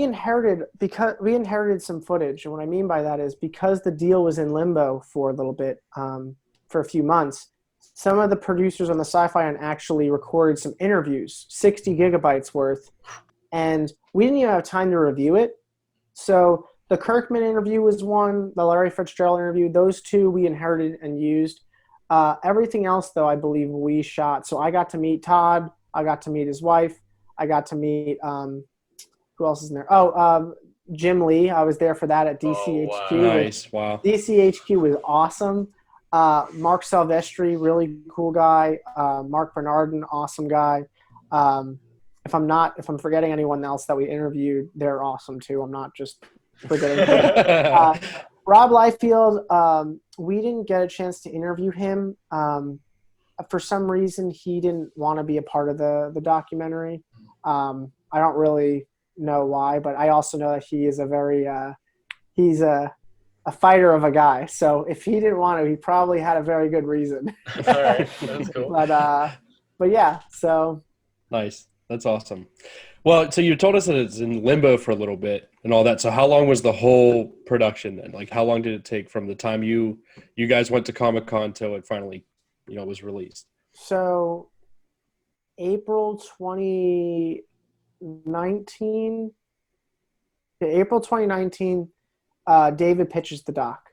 inherited some footage, and what I mean by that is because the deal was in limbo for a little bit, for a few months, some of the producers on the Sci-Fi End actually recorded some interviews, 60 gigabytes worth, and we didn't even have time to review it. So the Kirkman interview was one, the Larry Fitzgerald interview, those two we inherited and used. Everything else, though, I believe we shot. So I got to meet Todd. I got to meet his wife. I got to meet, who else is in there? Jim Lee. I was there for that at DCHQ. Oh, wow. Nice, wow. DCHQ was awesome. Mark Silvestri, really cool guy. Mark Bernardin, awesome guy. If I'm forgetting anyone else that we interviewed, they're awesome too. I'm not just forgetting. Rob Liefeld, we didn't get a chance to interview him. For some reason, he didn't want to be a part of the documentary. I don't really know why, but I also know that he is he's a fighter of a guy. So if he didn't want to, he probably had a very good reason. All right, that's cool. But yeah, so. Nice. That's awesome. Well, so you told us that it's in limbo for a little bit and all that. So how long was the whole production then? Like, how long did it take from the time you guys went to Comic-Con till it finally, was released? So April 2019, David pitches the doc.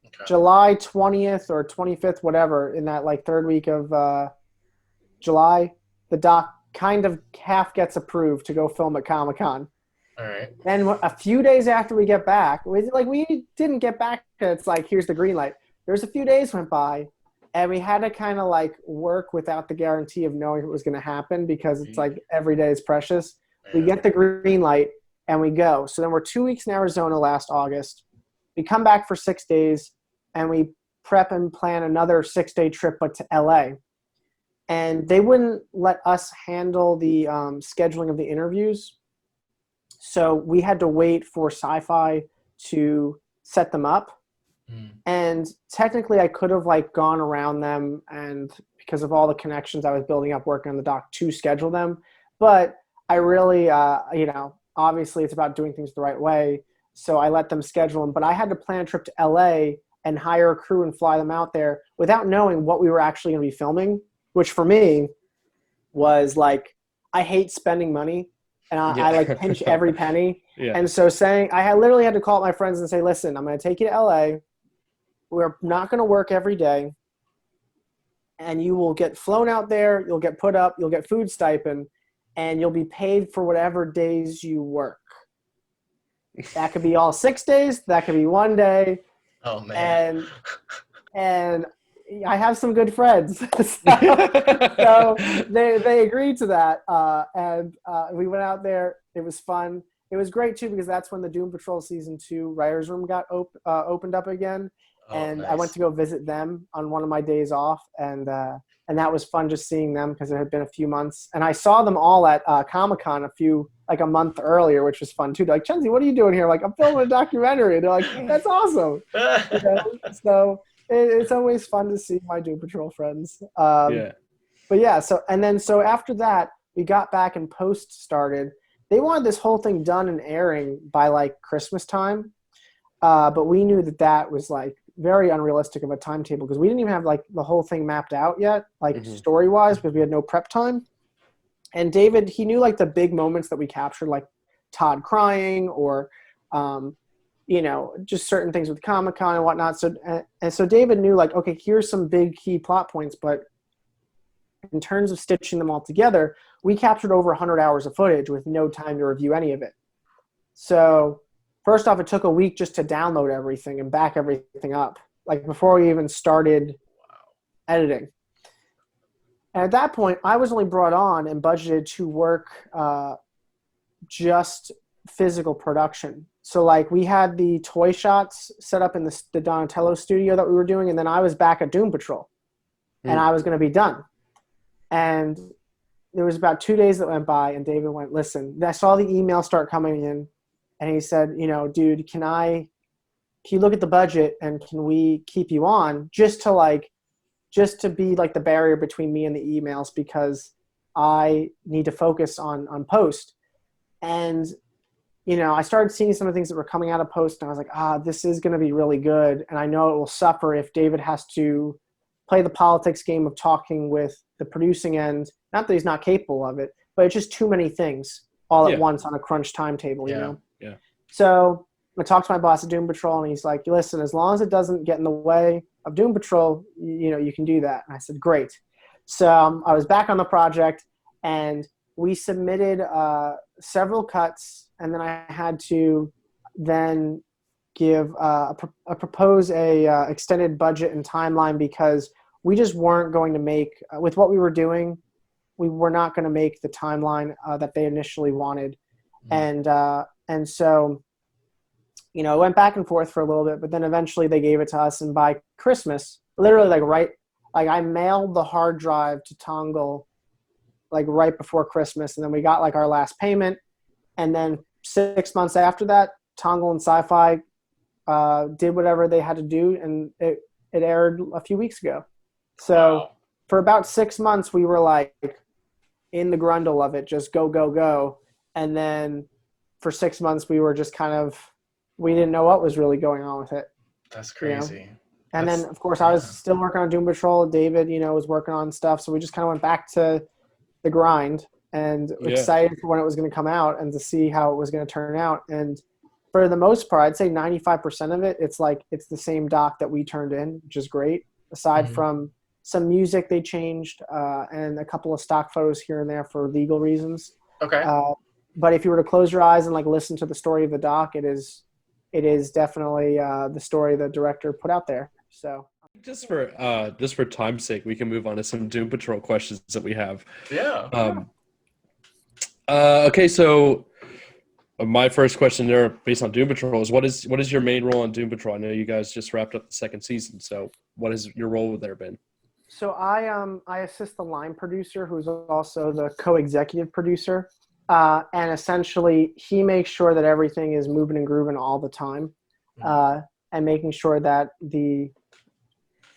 Okay. July 20th or 25th, whatever, in that like third week of July, the doc kind of half gets approved to go film at Comic-Con. All right. Then a few days after we get back, we didn't get back. It's like, here's the green light. There's a few days went by, and we had to kind of like work without the guarantee of knowing it was going to happen because it's like every day is precious. Yeah. We get the green light and we go. So then we're 2 weeks in Arizona last August. We come back for 6 days and we prep and plan another 6-day trip, but to LA. And they wouldn't let us handle the scheduling of the interviews. So we had to wait for Sci-Fi to set them up. And technically I could have like gone around them, and because of all the connections I was building up working on the doc, to schedule them. But I really, obviously it's about doing things the right way. So I let them schedule them, but I had to plan a trip to LA and hire a crew and fly them out there without knowing what we were actually going to be filming, which for me was like, I hate spending money, and I like pinch every penny. Yeah. And so I literally had to call my friends and say, listen, I'm going to take you to LA. We're not going to work every day, and you will get flown out there. You'll get put up, you'll get food stipend, and you'll be paid for whatever days you work. That could be all 6 days. That could be 1 day. Oh man. And I have some good friends, so they agreed to that. And we went out there. It was fun. It was great too, because that's when the Doom Patrol season 2 writers room got opened up again. And nice. I went to go visit them on one of my days off, and that was fun, just seeing them, because it had been a few months. And I saw them all at Comic-Con a month earlier, which was fun too. They're like, Chenzi, what are you doing here? I'm like, I'm filming a documentary. They're like, that's awesome. So it's always fun to see my Doom Patrol friends. But yeah, so after that, we got back and post started. They wanted this whole thing done and airing by like Christmas time. But we knew that was like very unrealistic of a timetable, because we didn't even have like the whole thing mapped out yet, like story wise, because we had no prep time. And David, he knew like the big moments that we captured, like Todd crying, or just certain things with Comic-Con and whatnot. So David knew like, okay, here's some big key plot points, but in terms of stitching them all together, we captured over 100 hours of footage with no time to review any of it. So first off, it took a week just to download everything and back everything up, like before we even started editing. And at that point, I was only brought on and budgeted to work just physical production. So like we had the toy shots set up in the Donatello studio that we were doing, and then I was back at Doom Patrol, and I was going to be done. And there was about 2 days that went by, and David went, listen, I saw the email start coming in, and he said, dude, can you look at the budget, and can we keep you on just to be like the barrier between me and the emails, because I need to focus on post. And, I started seeing some of the things that were coming out of post, and I was like, this is going to be really good. And I know it will suffer if David has to play the politics game of talking with the producing end. Not that he's not capable of it, but it's just too many things all at once on a crunch timetable, you know? Yeah. So I talked to my boss at Doom Patrol, and he's like, listen, as long as it doesn't get in the way of Doom Patrol, you can do that. And I said, great. So I was back on the project, and we submitted several cuts, and then I had to then give propose a extended budget and timeline, because we just weren't going to make, with what we were doing, we were not going to make the timeline that they initially wanted. And so, it went back and forth for a little bit, but then eventually they gave it to us. And by Christmas, literally I mailed the hard drive to Tongle right before Christmas. And then we got our last payment. And then 6 months after that, Tongle and Sci-Fi did whatever they had to do, and it aired a few weeks ago. So for about 6 months, we were in the grundle of it, just go, go, go. And then for 6 months, we were just we didn't know what was really going on with it. That's crazy. And then, of course, I was still working on Doom Patrol. David, was working on stuff. So we just kind of went back to the grind, and excited for when it was going to come out and to see how it was going to turn out. And for the most part, I'd say 95% of it, it's the same doc that we turned in, which is great, aside from some music they changed and a couple of stock photos here and there for legal reasons. Okay. But if you were to close your eyes and listen to the story of the doc, it is definitely the story the director put out there. So just for time's sake, we can move on to some Doom Patrol questions that we have. Yeah. Okay, so my first question there, based on Doom Patrol, is what is your main role on Doom Patrol? I know you guys just wrapped up the second season, so what has your role there been? So I assist the line producer, who's also the co-executive producer, and essentially he makes sure that everything is moving and grooving all the time. and making sure that he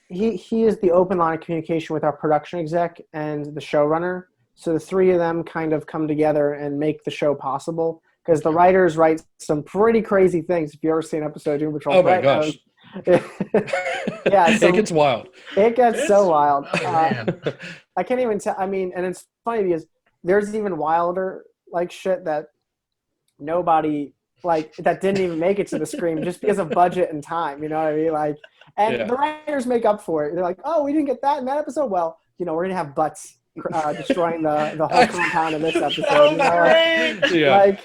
is the open line of communication with our production exec and the showrunner. So the three of them kind of come together and make the show possible. Because the writers write some pretty crazy things. If you ever see an episode of Doom Patrol, Oh my gosh. Yeah, so It gets wild. It gets so wild. Oh, man. I can't even tell. I mean, and it's funny because there's even wilder like shit that nobody like that didn't even make it to the screen just because of budget and time. You know what I mean? Like, and the writers make up for it. They're like, oh, we didn't get that in that episode. Well, we're gonna have butts destroying the whole compound in this episode. You know?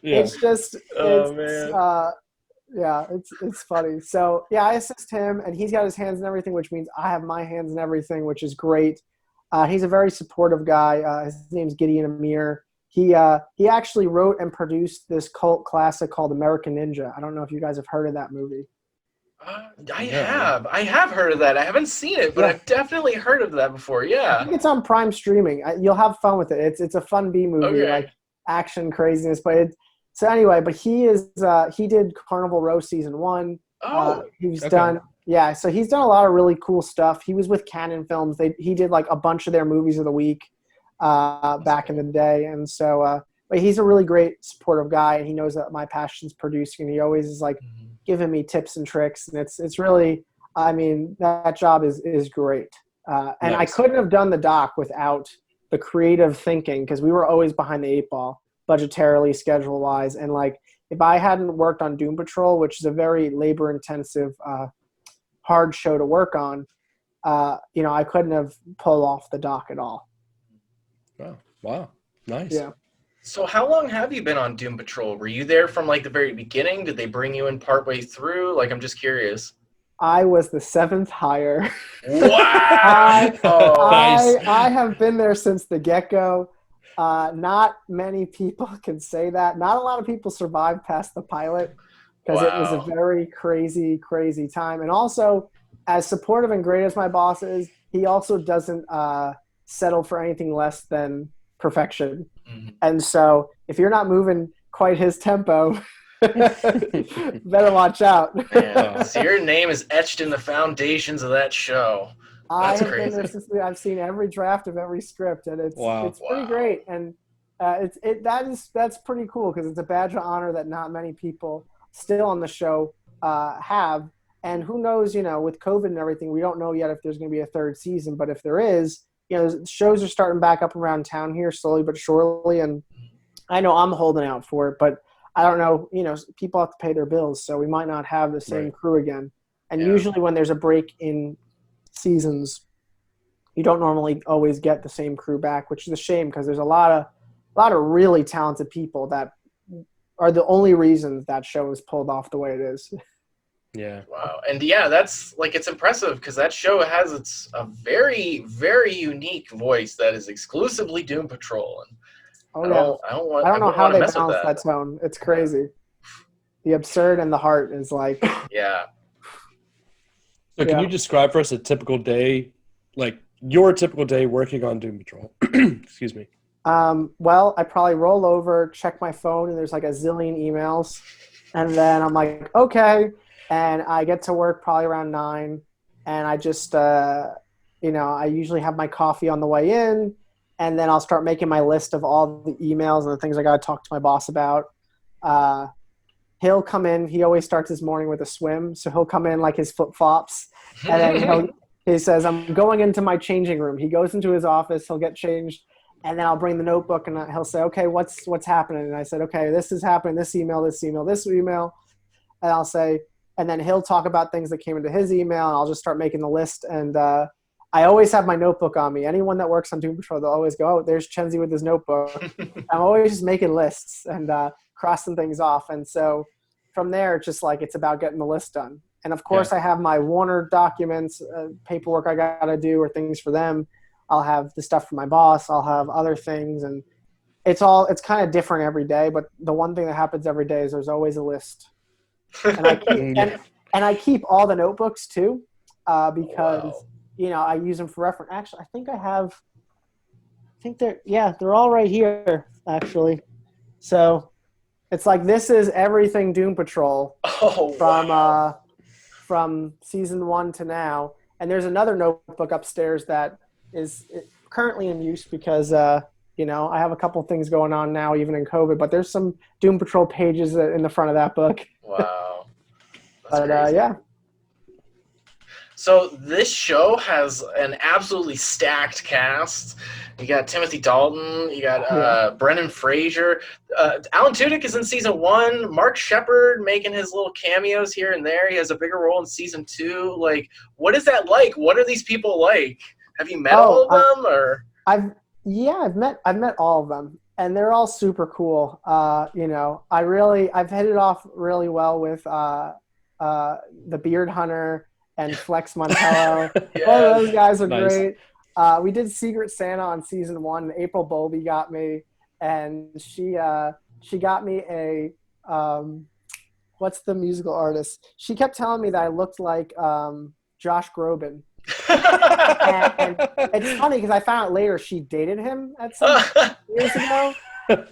It's just it's funny. So yeah, I assist him, and he's got his hands in everything, which means I have my hands in everything, which is great. He's a very supportive guy. His name's Gideon Amir. He actually wrote and produced this cult classic called American Ninja. I don't know if you guys have heard of that movie. I have heard of that. I haven't seen it, but I've definitely heard of that before. Yeah, I think it's on Prime streaming. You'll have fun with it. It's a fun B movie, like action craziness. But he did Carnival Row season 1. He's done so he's done a lot of really cool stuff. He was with Canon Films. He did like a bunch of their movies of the week back in the day, and so but he's a really great supportive guy, and he knows that my passion's producing, and he always is like giving me tips and tricks, and it's really, I mean, that job is great. And I couldn't have done the doc without the creative thinking, because we were always behind the 8 ball budgetarily, schedule wise, and like if I hadn't worked on Doom Patrol, which is a very labor intensive hard show to work on, I couldn't have pulled off the doc at all. Wow. Nice. Yeah. So how long have you been on Doom Patrol? Were you there from like the very beginning? Did they bring you in partway through? Like, I'm just curious. I was the 7th hire. Wow! I have been there since the get-go. Not many people can say that. Not a lot of people survived past the pilot because it was a very crazy, crazy time. And also, as supportive and great as my boss is, he also doesn't settle for anything less than perfection. And so if you're not moving quite his tempo, better watch out. Man, so your name is etched in the foundations of that show. That's crazy. I've seen every draft of every script, and it's pretty great. And that's pretty cool because it's a badge of honor that not many people still on the show have. And who knows, with COVID and everything, we don't know yet if there's going to be a 3rd season. But if there is, shows are starting back up around town here slowly but surely. And I know I'm holding out for it, but I don't know, people have to pay their bills, so we might not have the same crew again. And usually when there's a break in seasons, you don't normally always get the same crew back, which is a shame because there's a lot of really talented people that are the only reason that show is pulled off the way it is. Yeah. Wow. And that's like, it's impressive because that show has a very, very unique voice that is exclusively Doom Patrol. And I don't know how they balance that tone. It's crazy. The absurd and the heart is like. Yeah. So can you describe for us a typical day, like your typical day working on Doom Patrol? Excuse me. Well, I probably roll over, check my phone, and there's like a zillion emails. And then I'm like, okay. And I get to work probably around 9. And I just, I usually have my coffee on the way in. And then I'll start making my list of all the emails and the things I got to talk to my boss about. He'll come in. He always starts his morning with a swim. So he'll come in like his flip-flops. And then he says, I'm going into my changing room. He goes into his office. He'll get changed. And then I'll bring the notebook and he'll say, okay, what's happening? And I said, okay, this is happening. This email. And I'll say, and then he'll talk about things that came into his email. And I'll just start making the list. And I always have my notebook on me. Anyone that works on Doom Patrol, they'll always go, oh, there's Chenzi with his notebook. I'm always just making lists and crossing things off. And so from there, it's just like it's about getting the list done. And, of course, I have my Warner documents, paperwork I got to do or things for them. I'll have the stuff for my boss. I'll have other things. And it's kind of different every day. But the one thing that happens every day is there's always a list. And I keep all the notebooks, too, because – I use them for reference. Actually, they're all right here, actually. So it's like this is everything Doom Patrol from season 1 to now. And there's another notebook upstairs that is currently in use because, you know, I have a couple things going on now, even in COVID. But there's some Doom Patrol pages in the front of that book. Wow. That's But crazy. yeah. So this show has an absolutely stacked cast. You got Timothy Dalton. You got Brendan Fraser. Alan Tudyk is in season 1. Mark Sheppard making his little cameos here and there. He has a bigger role in season 2. Like, what is that like? What are these people like? Have you met all of them, or? I've met all of them, and they're all super cool. You know, I've hit it off really well with the Beard Hunter and Flex Montello. Yes. All those guys are Nice. great. We did Secret Santa on season 1. April Bowlby got me, and she got me a what's the musical artist? She kept telling me that I looked like Josh Groban. And it's funny because I found out later she dated him at some years ago,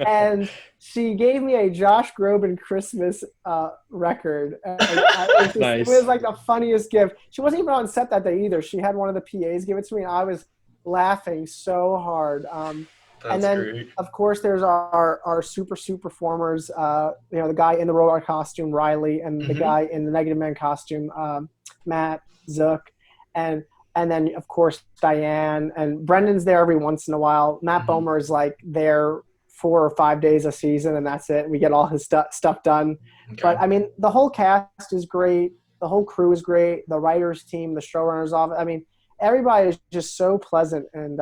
and she gave me a Josh Groban Christmas record. And Nice. It was like the funniest gift. She wasn't even on set that day either. She had one of the PAs give it to me, and I was laughing so hard. And then, great. of course, there's our super performers. You know, the guy in the robot costume, Riley, and the guy in the Negative Man costume, Matt Zook. And then, of course, Diane. And Brendan's there every once in a while. Matt Bomer is, like, there 4 or 5 days a season, and that's it. We get all his stuff done. Okay. But, I mean, the whole cast is great. The whole crew is great. The writers team, the showrunners office. I mean, everybody is just so pleasant. And,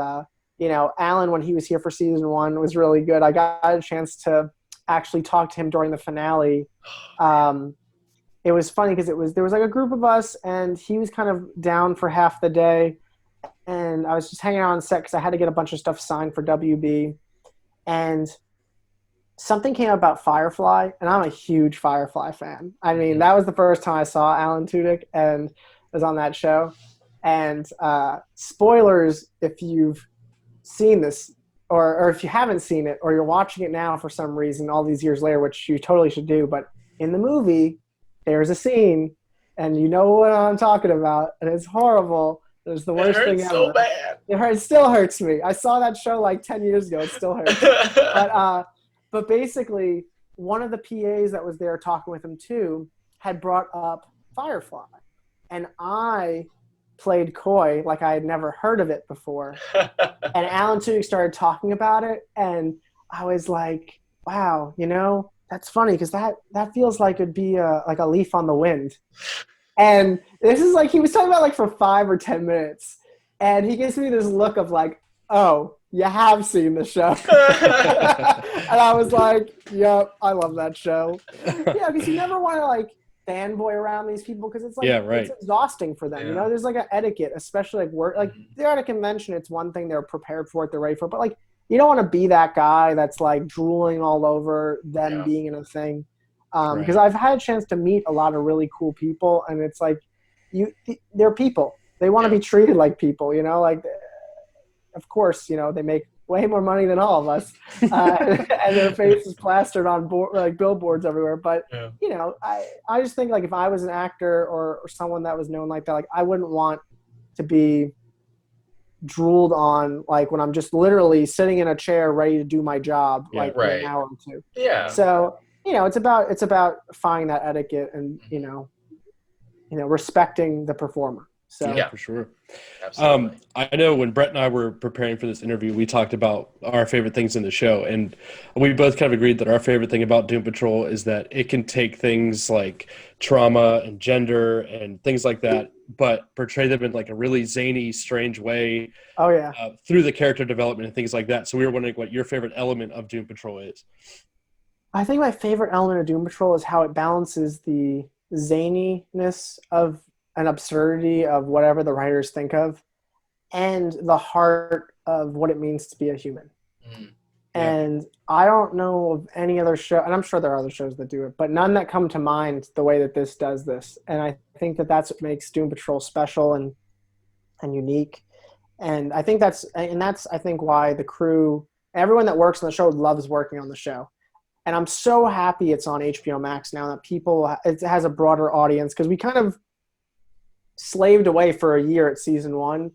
you know, Alan, when he was here for season 1, was really good. I got a chance to actually talk to him during the finale. It was funny because there was like a group of us, and he was kind of down for half the day, and I was just hanging out on set because I had to get a bunch of stuff signed for WB, and something came up about Firefly, and I'm a huge Firefly fan. I mean, that was the first time I saw Alan Tudyk and was on that show. And spoilers if you've seen this, or if you haven't seen it, or you're watching it now for some reason all these years later, which you totally should do. But in the movie, there's a scene, and you know what I'm talking about, and it's horrible. It's the worst thing ever. So bad. It still hurts me. I saw that show like 10 years ago. It still hurts. But basically, one of the PAs that was there talking with him too had brought up Firefly, and I played coy like I had never heard of it before. And Alan Tudyk started talking about it, and I was like, wow, you know, that's funny because that feels like it'd be like a leaf on the wind. And this is like, he was talking about like for 5 or 10 minutes, and he gives me this look of like, oh, you have seen the show. And I was like, yep, I love that show. Yeah, because you never want to like fanboy around these people because it's like, it's exhausting for them. You know, there's like an etiquette, especially like work. Like they're at a convention, it's one thing, they're prepared for it, they're ready for it, but like you don't want to be that guy that's like drooling all over them being in a thing. Because I've had a chance to meet a lot of really cool people, and it's like they're people. They want to be treated like people, you know, like of course, you know, they make way more money than all of us, and their face is plastered on like billboards everywhere. But you know, I just think like if I was an actor or someone that was known like that, like I wouldn't want to be drooled on like when I'm just literally sitting in a chair ready to do my job like in an hour or two. Yeah. So you know, it's about finding that etiquette and you know, respecting the performer. So yeah, for sure. Absolutely. I know when Brett and I were preparing for this interview, we talked about our favorite things in the show, and we both kind of agreed that our favorite thing about Doom Patrol is that it can take things like trauma and gender and things like that, but portray them in like a really zany, strange way. Oh yeah. Through the character development and things like that. So we were wondering what your favorite element of Doom Patrol is. I think my favorite element of Doom Patrol is how it balances the zaniness of an absurdity of whatever the writers think of and the heart of what it means to be a human. And I don't know of any other show, and I'm sure there are other shows that do it, but none that come to mind the way that this does this. And I think that that's what makes Doom Patrol special and unique. And I think that's I think why the crew, everyone that works on the show loves working on the show. And I'm so happy it's on HBO Max now that it has a broader audience, because we kind of slaved away for a year at season 1,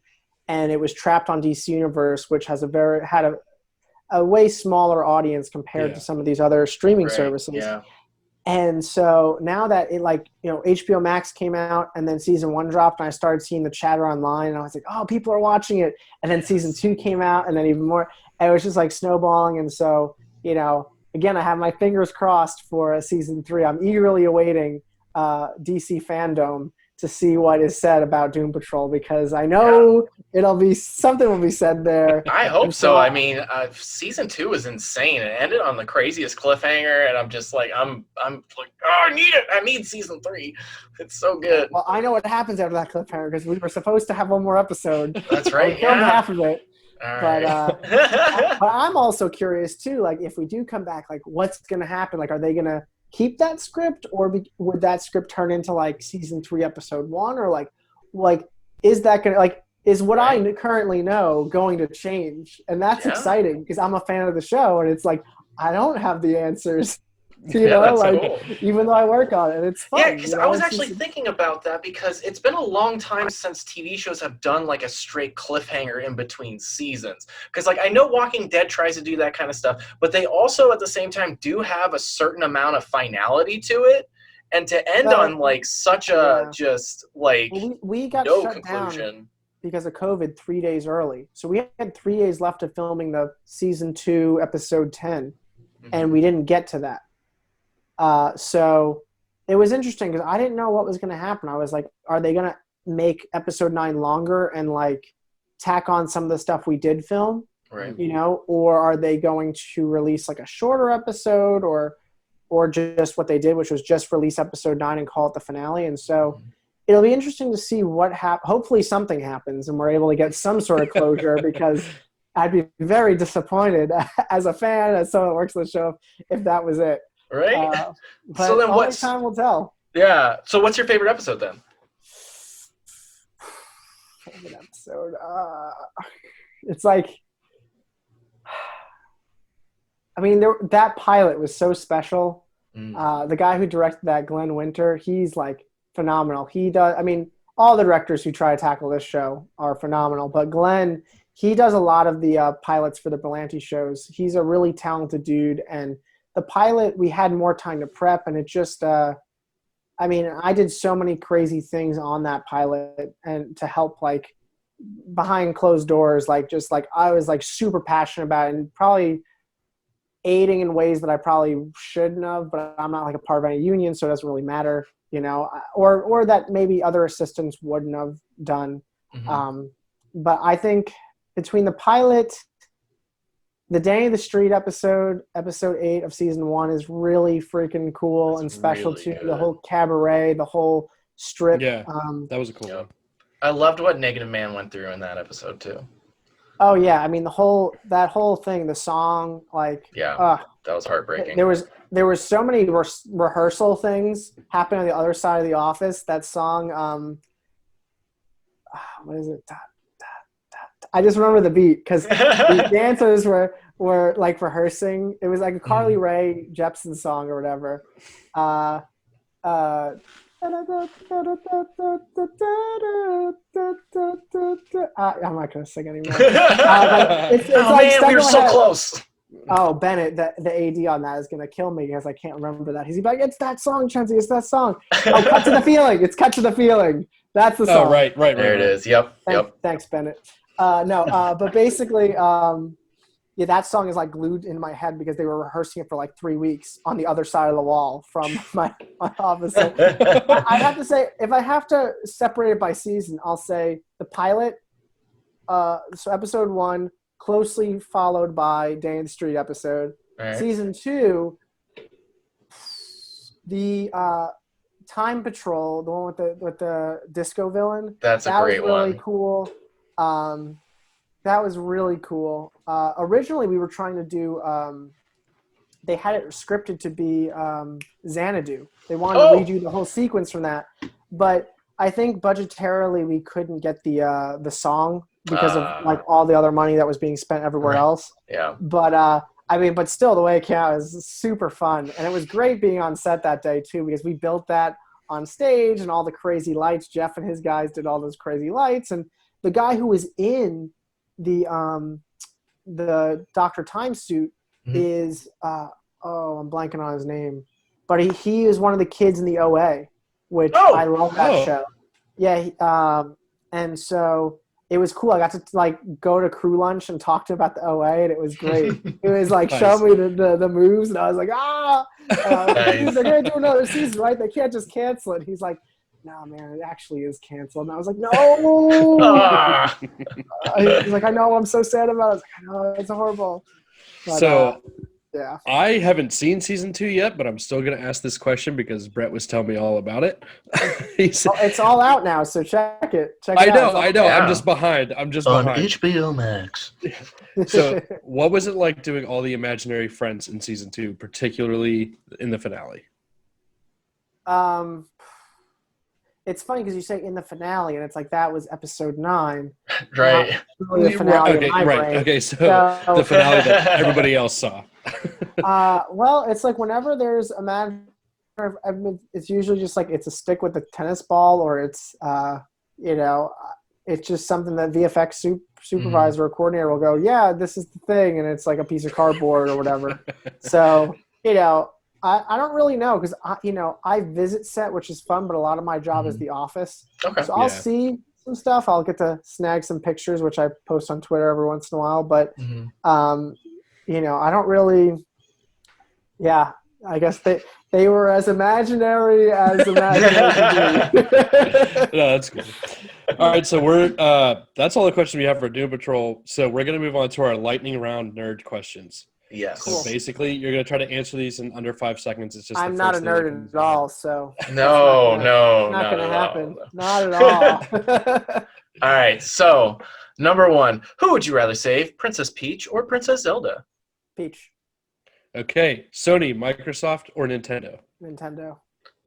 and it was trapped on DC Universe, which has a way smaller audience compared to some of these other streaming services. Yeah. And so now that it HBO Max came out and then season 1 dropped, and I started seeing the chatter online, and I was like, oh, people are watching it. And then season 2 came out, and then even more. And it was just like snowballing. And so, again, I have my fingers crossed for season 3. I'm eagerly awaiting DC fandom to see what is said about Doom Patrol, because I know something will be said there. I hope so. I mean, season 2 was insane. It ended on the craziest cliffhanger, and I'm just like, I'm like, oh, I need it. I need season 3. It's so good. Well, I know what happens after that cliffhanger, because we were supposed to have one more episode. That's right. Half of it. All right. But I'm also curious too. Like, if we do come back, like, what's going to happen? Like, are they going to keep that script, or would that script turn into like season 3, episode 1, or like is that going to is what I currently know going to change? And that's exciting, because I'm a fan of the show, and it's like I don't have the answers. Cool. Even though I work on it, and it's fun. Yeah, because I was actually thinking about that, because it's been a long time since TV shows have done like a straight cliffhanger in between seasons. Because I know Walking Dead tries to do that kind of stuff, but they also at the same time do have a certain amount of finality to it. And to end on such a we got no shut conclusion down because of COVID 3 days early. So we had 3 days left of filming the season 2, episode 10, and we didn't get to that. So it was interesting, because I didn't know what was going to happen. I was like, are they going to make episode 9 longer and tack on some of the stuff we did film? Right. Or are they going to release a shorter episode, or just what they did, which was just release episode 9 and call it the finale? And so it'll be interesting to see what happens. Hopefully something happens and we're able to get some sort of closure, because I'd be very disappointed as a fan, as someone that works on the show, if that was it. Right. But so then only time will tell. Yeah. So what's your favorite episode then? Favorite episode. It's like, I mean, that pilot was so special. The guy who directed that, Glenn Winter, he's phenomenal. He does. I mean, all the directors who try to tackle this show are phenomenal, but Glenn, he does a lot of the pilots for the Berlanti shows. He's a really talented dude, and the pilot, we had more time to prep, and it just, I mean, I did so many crazy things on that pilot, and to help, behind closed doors, I was, super passionate about it, and probably aiding in ways that I probably shouldn't have, but I'm not, a part of any union, so it doesn't really matter, or that maybe other assistants wouldn't have done. But I think between the pilot, the Danny the Street episode 8 of season 1 is really freaking cool and special really too. good. The whole cabaret, the whole strip. Yeah, that was a cool one. I loved what Negative Man went through in that episode too. Oh yeah, I mean that whole thing, the song, that was heartbreaking. There was so many rehearsal things happening on the other side of the office. That song, what is it? I just remember the beat, because the dancers were rehearsing. It was like a Carly Rae Jepsen song or whatever. I'm not gonna sing anymore. It's man, we were so close. Oh, Bennett, the AD on that is gonna kill me, because I can't remember that. He's like, it's that song, Chauncey, it's that song. Oh, Cut to the Feeling. It's Cut to the Feeling. That's the song. Oh, right. There it is. Yep. Thanks, Bennett. But basically, that song is glued in my head, because they were rehearsing it for 3 weeks on the other side of the wall from my office. So I have to say, if I have to separate it by season, I'll say the pilot, so episode 1, closely followed by Day in the Street episode. Right. Season 2, the Time Patrol, the one with the disco villain. That's a great one. That was really one. cool. That was really cool. Originally, we were trying to do. They had it scripted to be Xanadu. They wanted to redo the whole sequence from that, but I think budgetarily we couldn't get the song because of all the other money that was being spent everywhere else. Yeah. But I mean, but still, the way it came out is super fun, and it was great being on set that day too, because we built that on stage and all the crazy lights. Jeff and his guys did all those crazy lights, and the guy who was in the Dr. Time suit is I'm blanking on his name, but he is one of the kids in the OA, which I love that show. Yeah, and so it was cool. I got to like go to crew lunch and talk to him about the OA, and it was great. It was like Nice. show me the moves, and I was like, Nice. they're gonna do another season, right? They can't just cancel it. He's like, no, man, it actually is canceled. And I was like, no. Ah. He's like, I know, I'm so sad about it. I was like, I know, it's horrible. But, So yeah. I haven't seen season 2 yet, but I'm still going to ask this question because Brett was telling me all about it. He said, It's all out now, so check it. I know. It's all I'm Yeah. just behind. I'm just On behind. HBO Max. So what was it like doing all the imaginary friends in season 2, particularly in the finale? It's funny because you say in the finale, and it's like that was episode 9. Right. Not really the finale in my brain. Okay, so So- the finale that everybody else saw. Well, it's like whenever there's a man, it's usually just like it's a stick with a tennis ball, or it's it's just something that VFX supervisor or coordinator will go, yeah, this is the thing, and it's like a piece of cardboard or whatever. So I don't really know because I visit set, which is fun, but a lot of my job is the office. Okay. So I'll Yeah. see some stuff. I'll get to snag some pictures, which I post on Twitter every once in a while. But I don't really. Yeah, I guess they were as imaginary as imaginary could be. No, that's cool. All right, so we're that's all the questions we have for Doom Patrol. So we're gonna move on to our lightning round nerd questions. Yes. So basically, you're gonna try to answer these in under 5 seconds. It's just I'm the not a first thing that nerd comes at all, so No, not going to at happen. all. Not at all. All right, so number 1, who would you rather save, Princess Peach or Princess Zelda? Peach, Okay, Sony, Microsoft, or Nintendo? Nintendo,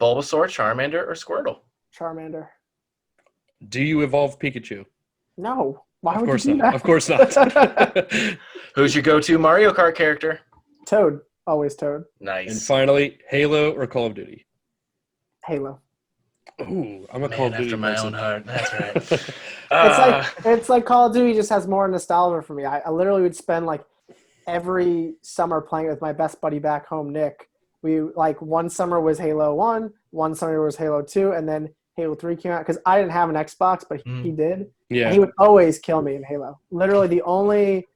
Bulbasaur, Charmander, or Squirtle? Charmander. Do you evolve Pikachu? No. Why Of would course you do not. that? Of course not. Who's your go-to Mario Kart character? Toad. Always Toad. And Nice. finally, Halo or Call of Duty? Halo. Ooh, I'm a Call Man of Duty after my person. own heart. That's right. It's like Call of Duty just has more nostalgia for me. I literally would spend like every summer playing with my best buddy back home, Nick. We like one summer was Halo 1, one summer was Halo 2, and then Halo 3 came out because I didn't have an Xbox, but he did. Yeah. And he would always kill me in Halo. Literally the only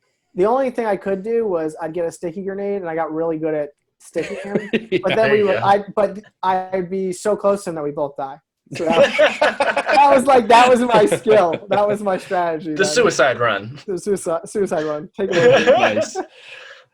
thing I could do was I'd get a sticky grenade, and I got really good at sticking him. But then I'd be so close to him that we both die. So that was my skill. That was my strategy. The suicide run. The suicide run. Take it away. Nice.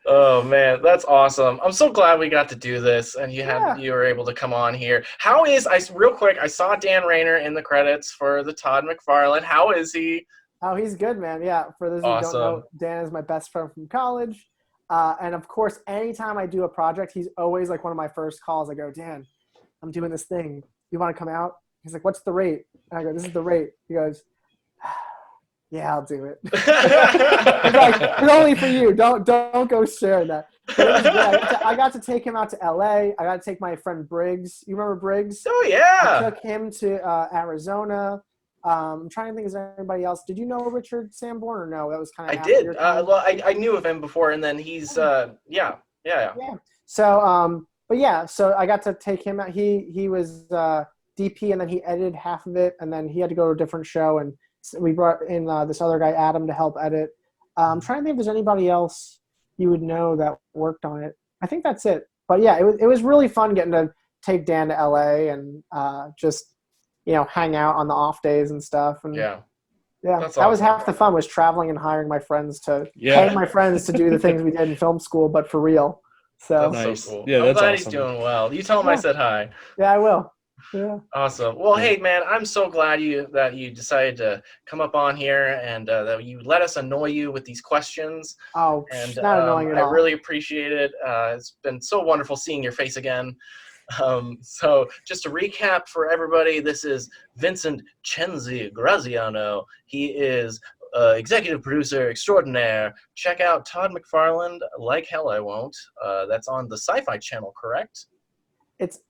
Oh man, that's awesome! I'm so glad we got to do this, and you were able to come on here. How is real quick? I saw Dan Rayner in the credits for the Todd McFarlane. How is he? Oh, he's good, man. Yeah. For those who don't know, Dan is my best friend from college, and of course, anytime I do a project, he's always like one of my first calls. I go, Dan, I'm doing this thing. You want to come out? He's like, what's the rate? And I go, this is the rate. He goes, yeah, I'll do it. He's like, it's only for you. Don't go sharing that. I got to take him out to LA. I got to take my friend Briggs. You remember Briggs? Oh yeah. I took him to Arizona. I'm trying to think, is there anybody else? Did you know Richard Sanborn or no? That was kind of. I did. Well, I knew of him before, and then he's yeah. So but yeah, so I got to take him out. He was DP, and then he edited half of it, and then he had to go to a different show, and we brought in this other guy, Adam, to help edit. I'm trying to think if there's anybody else you would know that worked on it. I think that's it. But yeah, it was really fun getting to take Dan to LA and just hang out on the off days and stuff. And yeah, that was half the fun, was traveling and hiring my friends to do the things we did in film school, but for real. So that's nice. So cool. Yeah, I'm that's glad awesome. He's doing well. You tell him I said hi. Yeah, I will. Yeah. Awesome. Well, hey, man, I'm so glad that you decided to come up on here and that you let us annoy you with these questions. Oh, and not annoying at all. I really appreciate it. It's been so wonderful seeing your face again. So just to recap for everybody, this is Vincent Cenzi Graziano. He is executive producer extraordinaire. Check out Todd McFarlane, Like Hell I Won't. That's on the Sci-Fi Channel, correct?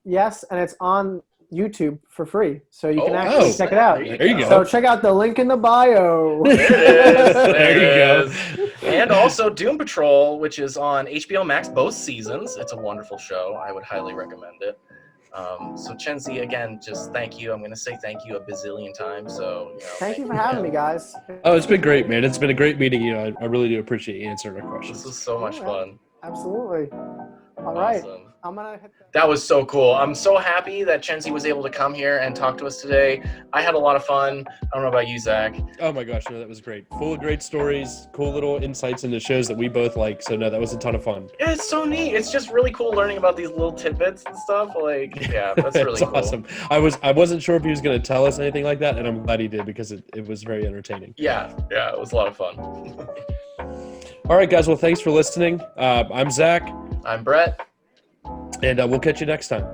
Yes, and it's on YouTube for free, so you can Oh, actually oh, check it out. there you go. So check out the link in the bio. There it is. There you it is. And also Doom Patrol, which is on HBO Max both seasons. It's a wonderful show. I would highly recommend it. So Chenzi, again, just thank you. I'm going to say thank you a bazillion times. So Thank you for having me, guys. Oh, it's been great, man. It's been a great meeting you. I really do appreciate you answering our questions. This was so much fun. Absolutely. All right. Awesome. I'm gonna hit That was so cool. I'm so happy that Chenzi was able to come here and talk to us today. I had a lot of fun. I don't know about you, Zach. Oh my gosh, no, that was great. Full of great stories, cool little insights into shows that we both like. So no, that was a ton of fun. Yeah, it's so neat. It's just really cool learning about these little tidbits and stuff. Like, yeah, that's really It's cool. awesome. I wasn't sure if he was going to tell us anything like that, and I'm glad he did because it was very entertaining. Yeah, it was a lot of fun. All right, guys. Well, thanks for listening. I'm Zach. I'm Brett. And we'll catch you next time.